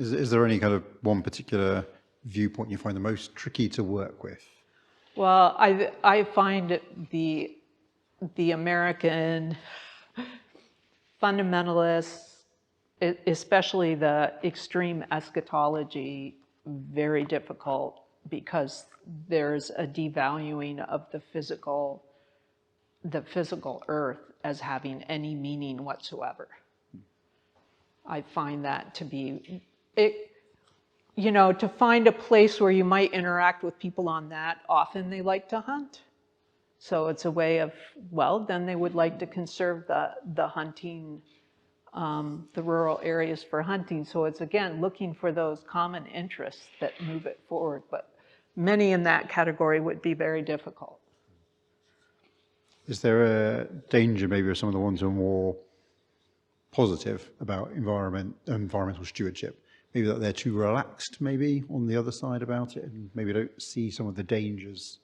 is there any kind of one particular viewpoint you find the most tricky to work with? Well, I find the American fundamentalists, especially the extreme eschatology, very difficult because there's a devaluing of the physical earth as having any meaning whatsoever. I find that to be, to find a place where you might interact with people on that, often they like to hunt. So it's a way of, well, then they would like to conserve the hunting, the rural areas for hunting. So it's, again, looking for those common interests that move it forward. But many in that category would be very difficult. Is there a danger maybe of some of the ones who are more positive about environmental stewardship? Maybe that they're too relaxed maybe on the other side about it and maybe don't see some of the dangers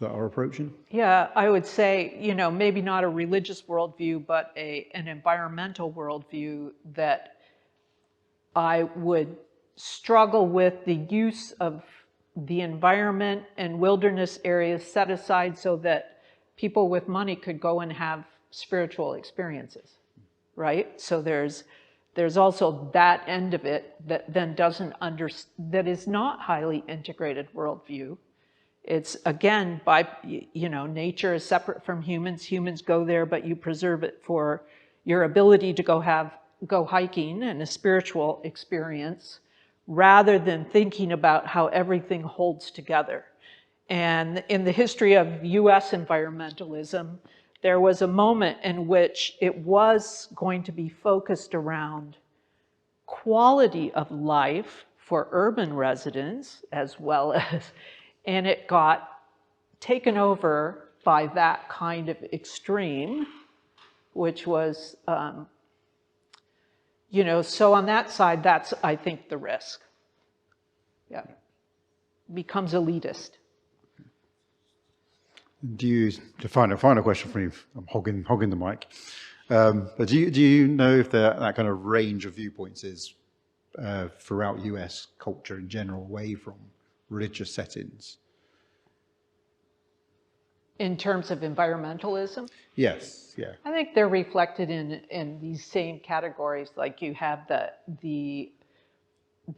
that are approaching? Yeah, I would say, maybe not a religious worldview, but an environmental worldview that I would struggle with the use of the environment and wilderness areas set aside so that people with money could go and have spiritual experiences, right? So there's also that end of it that then that is not highly integrated worldview. It's, again, nature is separate from humans. Humans go there, but you preserve it for your ability to go hiking and a spiritual experience, rather than thinking about how everything holds together. And in the history of US environmentalism, there was a moment in which it was going to be focused around quality of life for urban residents as well as, and it got taken over by that kind of extreme, which was, so on that side, that's, I think, the risk. Yeah. Becomes elitist. To find a final question for you, I'm hogging the mic, but do you know if that kind of range of viewpoints is throughout US culture in general, away from religious settings? In terms of environmentalism? Yes, yeah. I think they're reflected in these same categories. Like you have the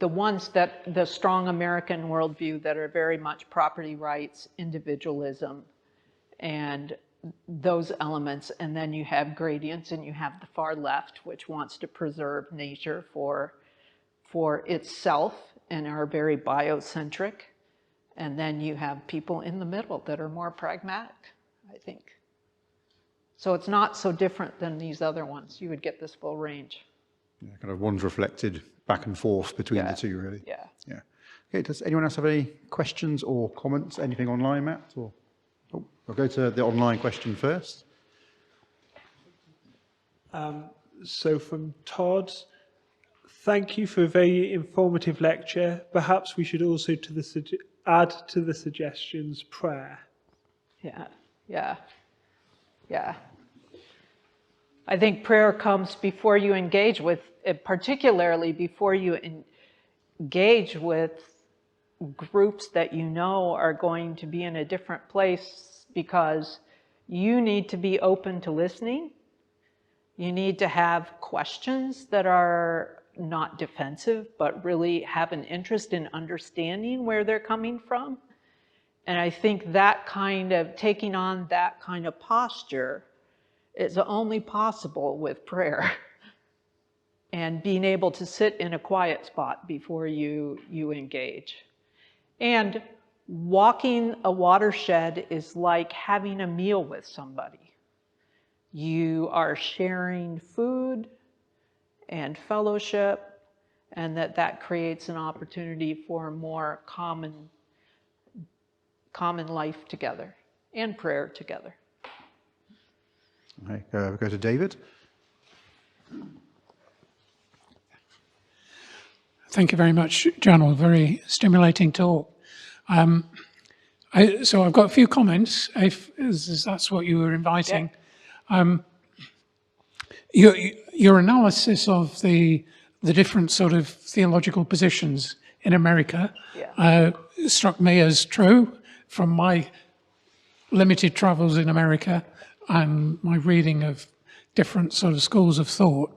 ones that, the strong American worldview that are very much property rights, individualism, and those elements. And then you have gradients, and you have the far left, which wants to preserve nature for itself and are very biocentric. And then you have people in the middle that are more pragmatic, I think. So it's not so different than these other ones. You would get this full range. Yeah, kind of one's reflected back and forth between the two, really. Yeah. Yeah. Okay, does anyone else have any questions or comments? Anything online, Matt? Or, I'll go to the online question first. So from Todd, thank you for a very informative lecture. Perhaps we should also add to the suggestions prayer. Yeah. I think prayer comes before you engage with, particularly before you engage with groups that you know are going to be in a different place, because you need to be open to listening. You need to have questions that are not defensive, but really have an interest in understanding where they're coming from. And I think that kind of, taking on that kind of posture is only possible with prayer and being able to sit in a quiet spot before you engage. And walking a watershed is like having a meal with somebody. You are sharing food and fellowship, and that creates an opportunity for more common life together and prayer together. Okay, we'll go to David. Thank you very much, Janel. Very stimulating talk. So I've got a few comments, if that's what you were inviting. Yeah. Your analysis of the different sort of theological positions in America struck me as true from my limited travels in America and my reading of different sort of schools of thought.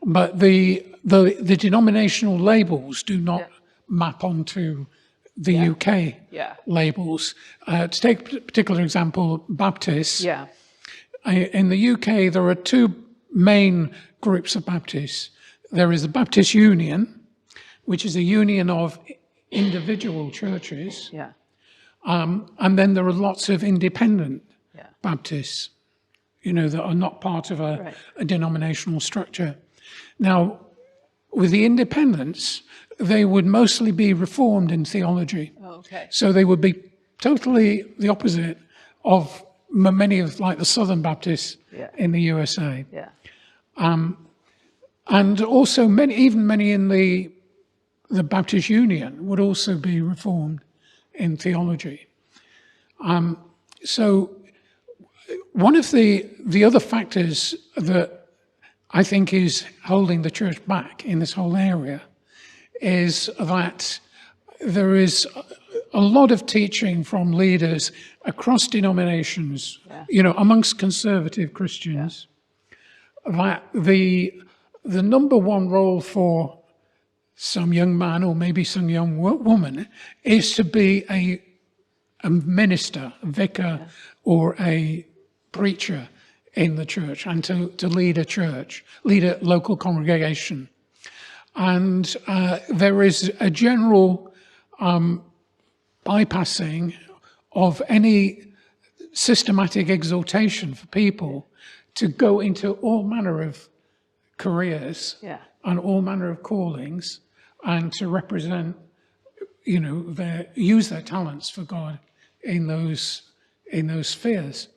But the denominational labels do not map onto the Yeah. UK Yeah. labels. To take a particular example, Baptists. Yeah. In the UK, there are two main groups of Baptists. There is the Baptist Union, which is a union of individual churches, Yeah. and then there are lots of independent Yeah. Baptists, that are not part of Right. a denominational structure. Now, with the independents, they would mostly be reformed in theology. Okay. So they would be totally the opposite of many of like the Southern Baptists Yeah. in the USA. Yeah. And also many in the Baptist Union would also be reformed in theology. So one of the other factors that I think is holding the church back in this whole area is that there is a lot of teaching from leaders across denominations, amongst conservative Christians, that the number one role for some young man or maybe some young woman is to be a minister, a vicar, or a preacher in the church, and to lead a church, lead a local congregation. And there is a general bypassing of any systematic exhortation for people to go into all manner of careers and all manner of callings, and to represent, use their talents for God in those spheres,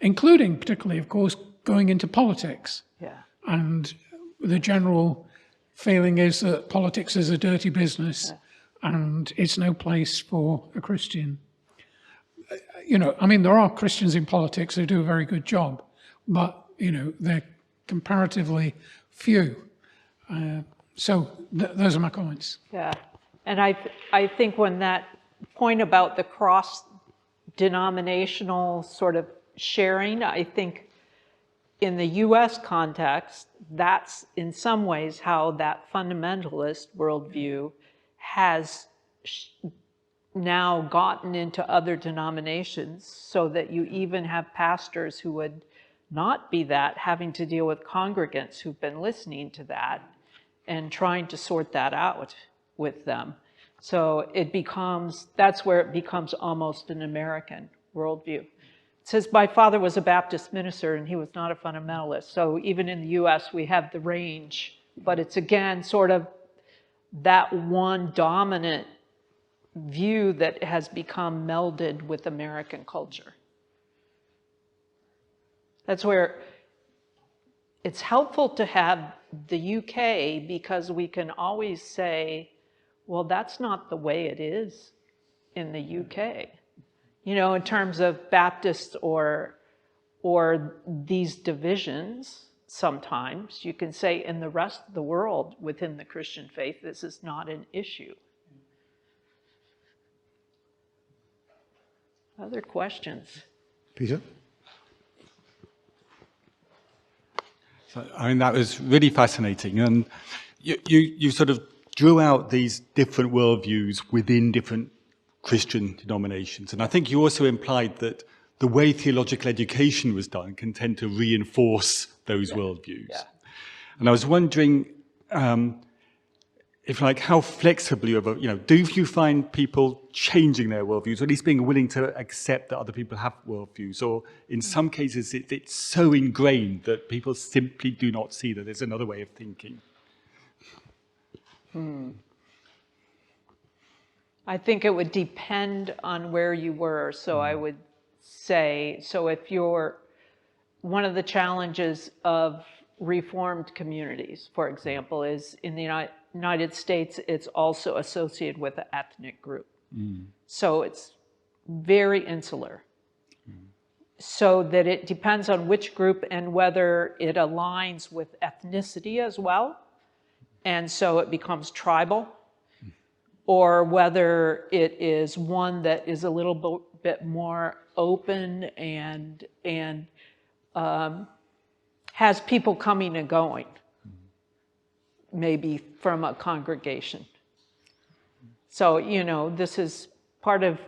including particularly, of course, going into politics. Yeah. And the general feeling is that politics is a dirty business and it's no place for a Christian. There are Christians in politics who do a very good job, but, they're comparatively few. So those are my comments. Yeah. And I think when that point about the cross-denominational sort of sharing, I think in the US context, that's in some ways how that fundamentalist worldview has now gotten into other denominations, so that you even have pastors who would not be that, having to deal with congregants who've been listening to that and trying to sort that out with them. So that's where it becomes almost an American worldview. It says, my father was a Baptist minister and he was not a fundamentalist. So even in the US, we have the range, but it's again sort of that one dominant view that has become melded with American culture. That's where it's helpful to have the UK, because we can always say, well, that's not the way it is in the UK. In terms of Baptists or these divisions, sometimes you can say in the rest of the world within the Christian faith, this is not an issue. Other questions? Peter? So, that was really fascinating. And you sort of drew out these different worldviews within different Christian denominations. And I think you also implied that the way theological education was done can tend to reinforce those worldviews. Yeah. And I was wondering, how flexibly, do you find people changing their worldviews, or at least being willing to accept that other people have worldviews? Or in some cases, it's so ingrained that people simply do not see that there's another way of thinking? I think it would depend on where you were. So I would say, if you're one of the challenges of Reformed communities, for example, is in the United States, it's also associated with an ethnic group. So it's very insular. So that it depends on which group and whether it aligns with ethnicity as well. And so it becomes tribal, or whether it is one that is a little bit more open and has people coming and going, maybe from a congregation. So, you know, this is part of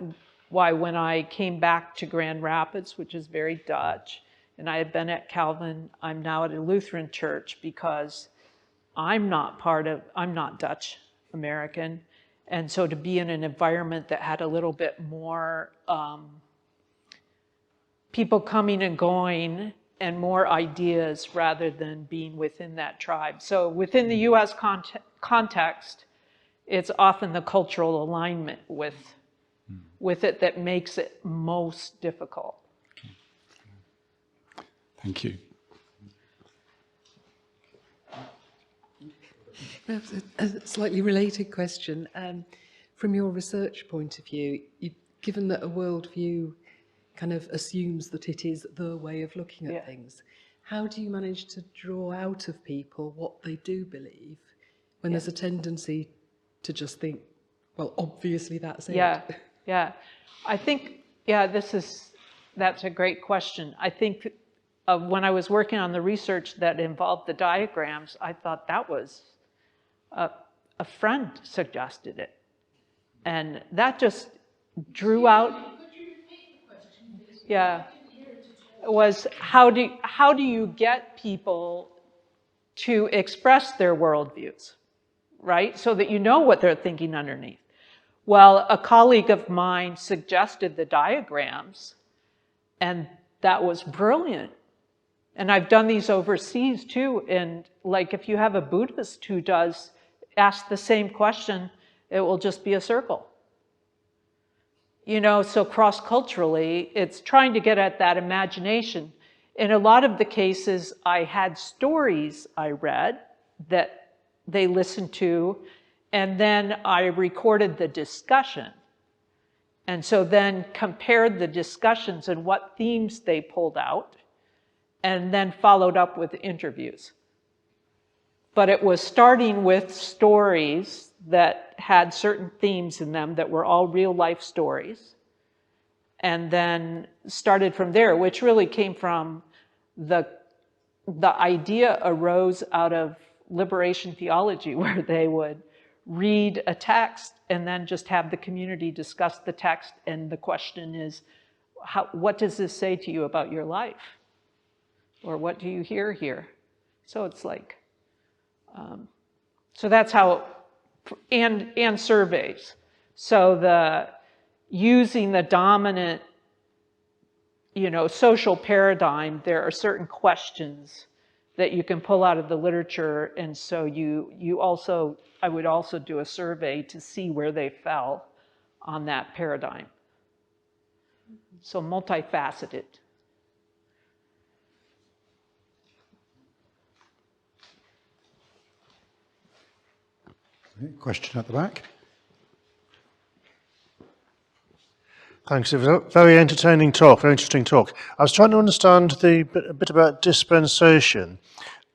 why when I came back to Grand Rapids, which is very Dutch, and I had been at Calvin, I'm now at a Lutheran church because I'm not Dutch American. And so to be in an environment that had a little bit more people coming and going and more ideas rather than being within that tribe. So within the US context, it's often the cultural alignment with it that makes it most difficult. Thank you. A slightly related question. From your research point of view, given that a worldview kind of assumes that it is the way of looking at things, how do you manage to draw out of people what they do believe when there's a tendency to just think, well, obviously that's it? Yeah. I think, that's a great question. I think when I was working on the research that involved the diagrams, I thought that was a friend suggested it. And that just drew out. Could you repeat the question? Yeah. It was how do you get people to express their worldviews, right? So that you know what they're thinking underneath. Well, a colleague of mine suggested the diagrams, and that was brilliant. And I've done these overseas too. And like if you have a Buddhist who does ask the same question, it will just be a circle. You know, so cross-culturally, it's trying to get at that imagination. In a lot of the cases, I had stories I read that they listened to, and then I recorded the discussion. And so then compared the discussions and what themes they pulled out, and then followed up with interviews. But it was starting with stories that had certain themes in them that were all real life stories. And then started from there, which really came from the idea arose out of liberation theology, where they would read a text and then just have the community discuss the text. And the question is, what does this say to you about your life? Or what do you hear here? So it's like, so that's how, and surveys. So using the dominant, you know, social paradigm, there are certain questions that you can pull out of the literature. And so I would also do a survey to see where they fell on that paradigm. So multifaceted. Question at the back. Thanks. It was a very entertaining talk, very interesting talk. I was trying to understand a bit about dispensation.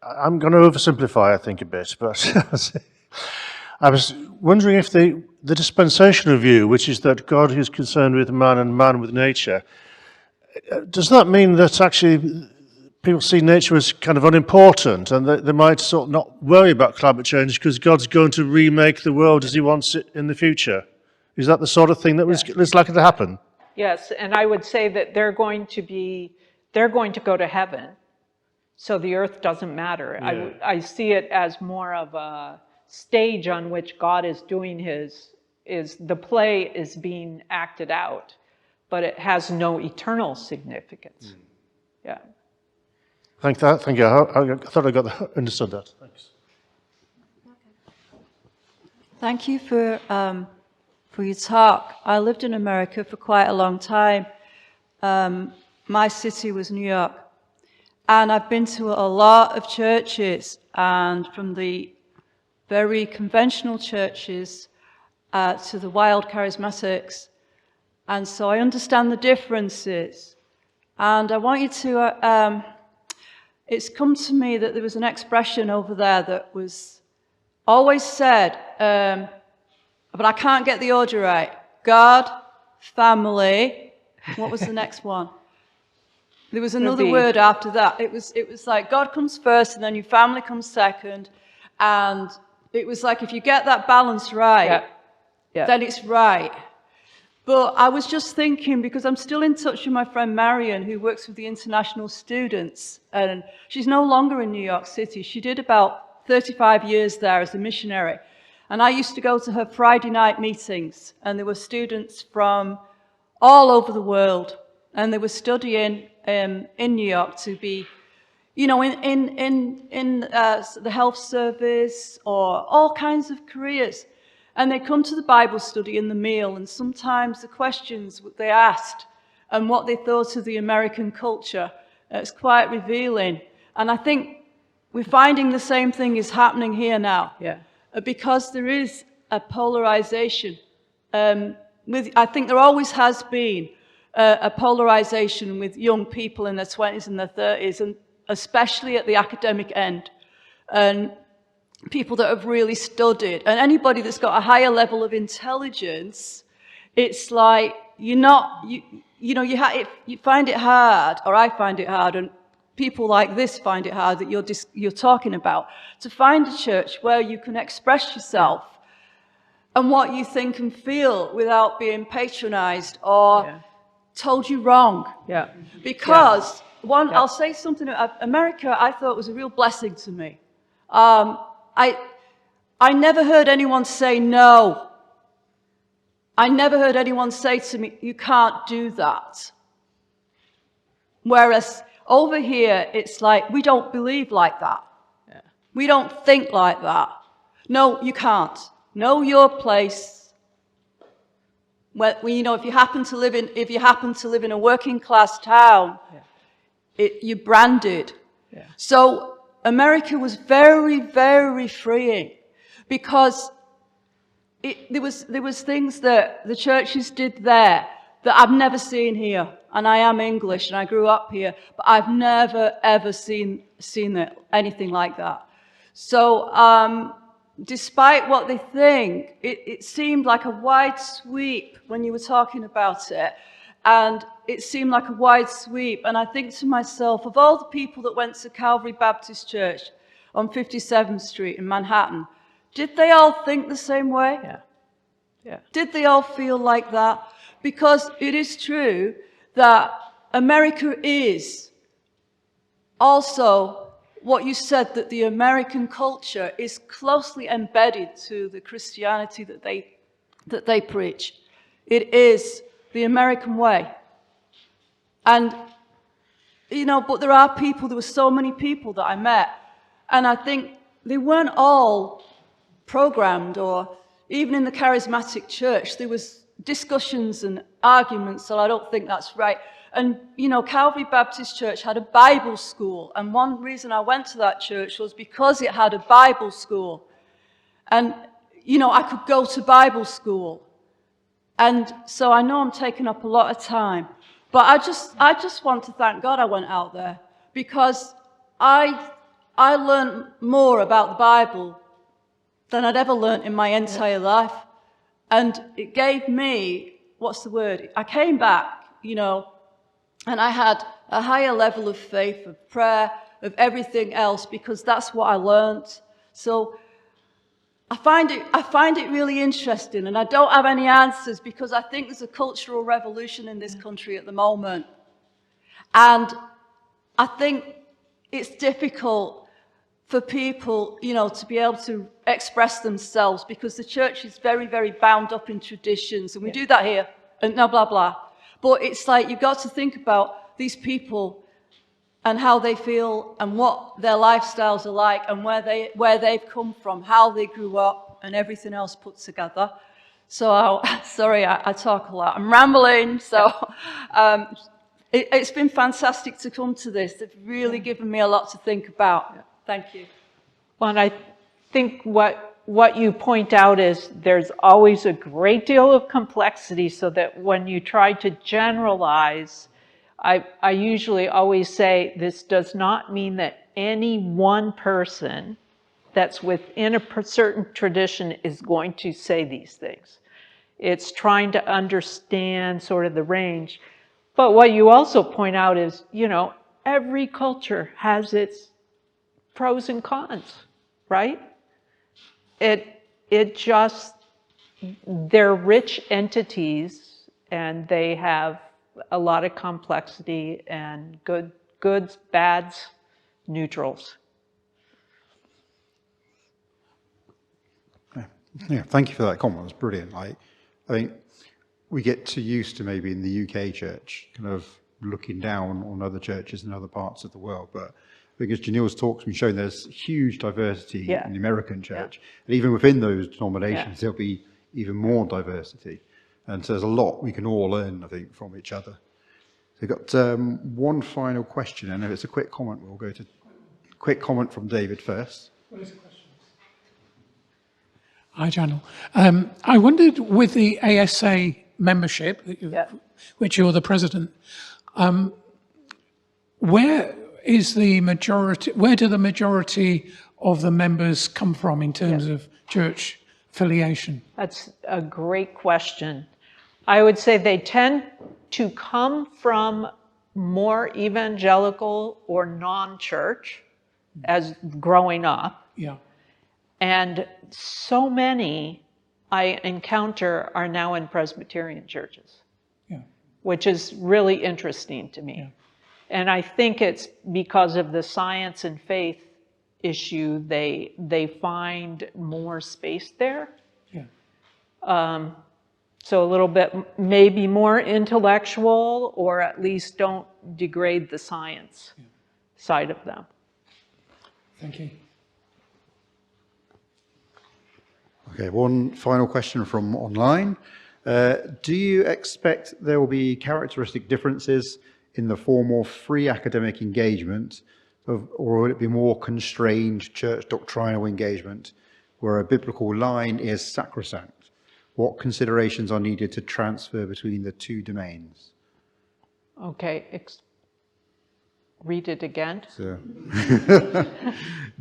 I'm going to oversimplify, I think, a bit, but I was wondering if the dispensational view, which is that God is concerned with man and man with nature, does that mean that actually people see nature as kind of unimportant and that they might sort of not worry about climate change because God's going to remake the world as he wants it in the future? Is that the sort of thing that is likely to happen? Yes, and I would say that they're going to go to heaven, so the earth doesn't matter. Yeah. I see it as more of a stage on which God is doing the play is being acted out, but it has no eternal significance. Yeah. Thank you. I thought I understood that. Thanks. Thank you for your talk. I lived in America for quite a long time. My city was New York. And I've been to a lot of churches, and from the very conventional churches to the wild charismatics. And so I understand the differences. And I want you to, it's come to me that there was an expression over there that was always said, but I can't get the order right. God, family, what was the next one? There was another word after that. It was like God comes first and then your family comes second. And it was like if you get that balance right, then it's right. But I was just thinking, because I'm still in touch with my friend Marion, who works with the international students, and she's no longer in New York City. She did about 35 years there as a missionary. And I used to go to her Friday night meetings, and there were students from all over the world, and they were studying in New York to be, you know, in the health service or all kinds of careers. And they come to the Bible study in the meal, and sometimes the questions they asked and what they thought of the American culture, it's quite revealing. And I think we're finding the same thing is happening here now. Yeah. Because there is a polarization. I think there always has been a polarization with young people in their 20s and their 30s, and especially at the academic end. And people that have really studied, and anybody that's got a higher level of intelligence, it's like you find it hard, or I find it hard, and people like this find it hard that you're talking about, to find a church where you can express yourself and what you think and feel without being patronized or told you wrong. Yeah. Because I'll say something. America, I thought, was a real blessing to me. I never heard anyone say no. I never heard anyone say to me, you can't do that. Whereas over here, it's like, we don't believe like that. Yeah. We don't think like that. No, you can't. Know your place. Well, you know, if you happen to live in a working class town, you're branded. Yeah. So America was very, very freeing, because there was things that the churches did there that I've never seen here. And I am English and I grew up here, but I've never, ever seen anything like that. So despite what they think, it seemed like a wide sweep when you were talking about it. And it seemed like a wide sweep. And I think to myself, of all the people that went to Calvary Baptist Church on 57th Street in Manhattan, did they all think the same way? Yeah. Yeah. Did they all feel like that? Because it is true that America is also what you said, that the American culture is closely embedded to the Christianity that they preach. It is the American way. And, you know, but there were so many people that I met, and I think they weren't all programmed, or even in the charismatic church, there was discussions and arguments, so I don't think that's right. And, you know, Calvary Baptist Church had a Bible school, and one reason I went to that church was because it had a Bible school. And, you know, I could go to Bible school. And so I know I'm taking up a lot of time, but I just want to thank God I went out there, because I learned more about the Bible than I'd ever learned in my entire life. And it gave me, I came back, you know, and I had a higher level of faith, of prayer, of everything else, because that's what I learned. So I find it really interesting, and I don't have any answers, because I think there's a cultural revolution in this country at the moment. And I think it's difficult for people, you know, to be able to express themselves, because the church is very, very bound up in traditions, and we do that here, and blah, blah, blah. But it's like, you've got to think about these people and how they feel and what their lifestyles are like and where they've come from, how they grew up, and everything else put together. So, sorry, I talk a lot. I'm rambling, so it's been fantastic to come to this. It's really given me a lot to think about. Thank you. Well, and I think what you point out is there's always a great deal of complexity, so that when you try to generalize, I usually always say this does not mean that any one person that's within a certain tradition is going to say these things. It's trying to understand sort of the range. But what you also point out is, you know, every culture has its pros and cons, right? It just they're rich entities, and they have a lot of complexity and goods, bads, neutrals. Yeah, thank you for that comment. That's brilliant. I think we get too used to, maybe in the UK church, kind of looking down on other churches in other parts of the world. But because Janel's talk's been shown there's huge diversity in the American church. And even within those denominations, there'll be even more diversity. And so there's a lot we can all learn, I think, from each other. So we've got one final question, and if it's a quick comment, we'll go to quick comment from David first. What is the question? Hi, Janel. I wondered, with the ASA membership, which you're the president, where is the majority? Where do the majority of the members come from in terms of church affiliation? That's a great question. I would say they tend to come from more evangelical or non-church as growing up. Yeah. And so many I encounter are now in Presbyterian churches, which is really interesting to me. Yeah. And I think it's because of the science and faith issue, they find more space there. Yeah. So a little bit maybe more intellectual, or at least don't degrade the science side of them. Thank you. Okay, one final question from online. Do you expect there will be characteristic differences in the form of free academic engagement, or will it be more constrained church doctrinal engagement where a biblical line is sacrosanct? What considerations are needed to transfer between the two domains? Okay, read it again. So,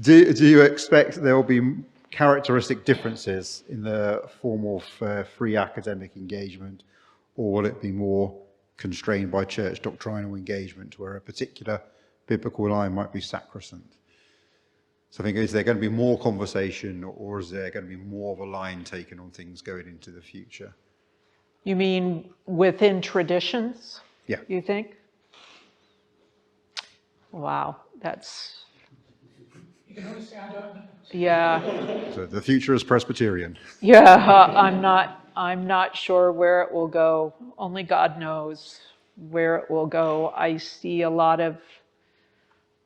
do you expect there will be characteristic differences in the form of free academic engagement, or will it be more constrained by church doctrinal engagement where a particular biblical line might be sacrosanct? So I think, is there going to be more conversation, or is there going to be more of a line taken on things going into the future? You mean within traditions? Yeah. You think? Wow, that's... You can always say, I don't know. Yeah. So the future is Presbyterian. Yeah, I'm not sure where it will go. Only God knows where it will go. I see a lot of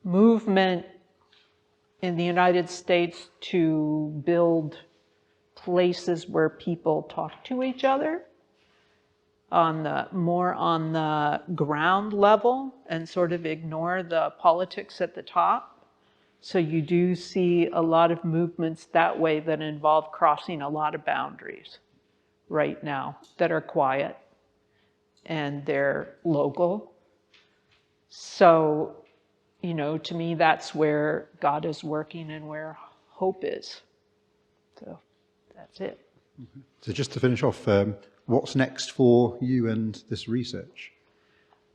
movement in the United States to build places where people talk to each other more on the ground level and sort of ignore the politics at the top. So you do see a lot of movements that way that involve crossing a lot of boundaries right now that are quiet and they're local. So, you know, to me, that's where God is working and where hope is. So that's it. Mm-hmm. So just to finish off, what's next for you and this research?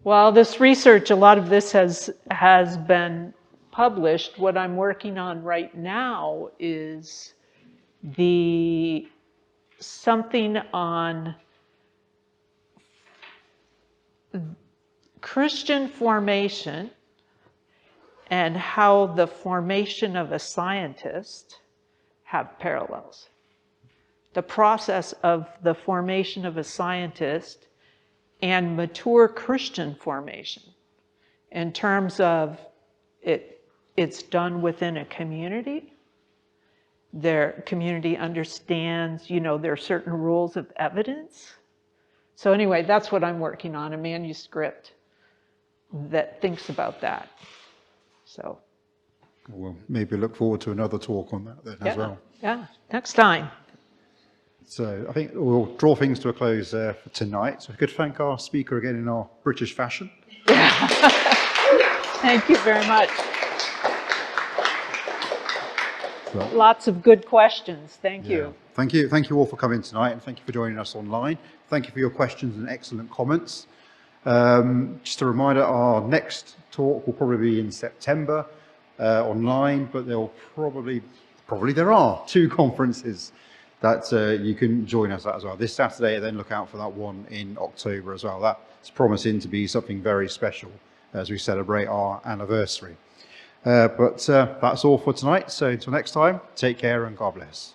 Well, this research, a lot of this has been published. What I'm working on right now is something on Christian formation and how the formation of a scientist have parallels. The process of the formation of a scientist and mature Christian formation in terms of it's done within a community. Their community understands, you know, there are certain rules of evidence. So anyway, that's what I'm working on, a manuscript that thinks about that. So We'll maybe look forward to another talk on that then as well. Yeah, next time. So I think we'll draw things to a close for tonight. So we could thank our speaker again in our British fashion. Thank you very much. So, lots of good questions. Thank you. Thank you. Thank you all for coming tonight, and thank you for joining us online. Thank you for your questions and excellent comments. Just a reminder, our next talk will probably be in September online, but there will probably there are 2 conferences that you can join us as well this Saturday, and then look out for that one in October as well. That's promising to be something very special as we celebrate our anniversary. But that's all for tonight. So until next time, take care and God bless.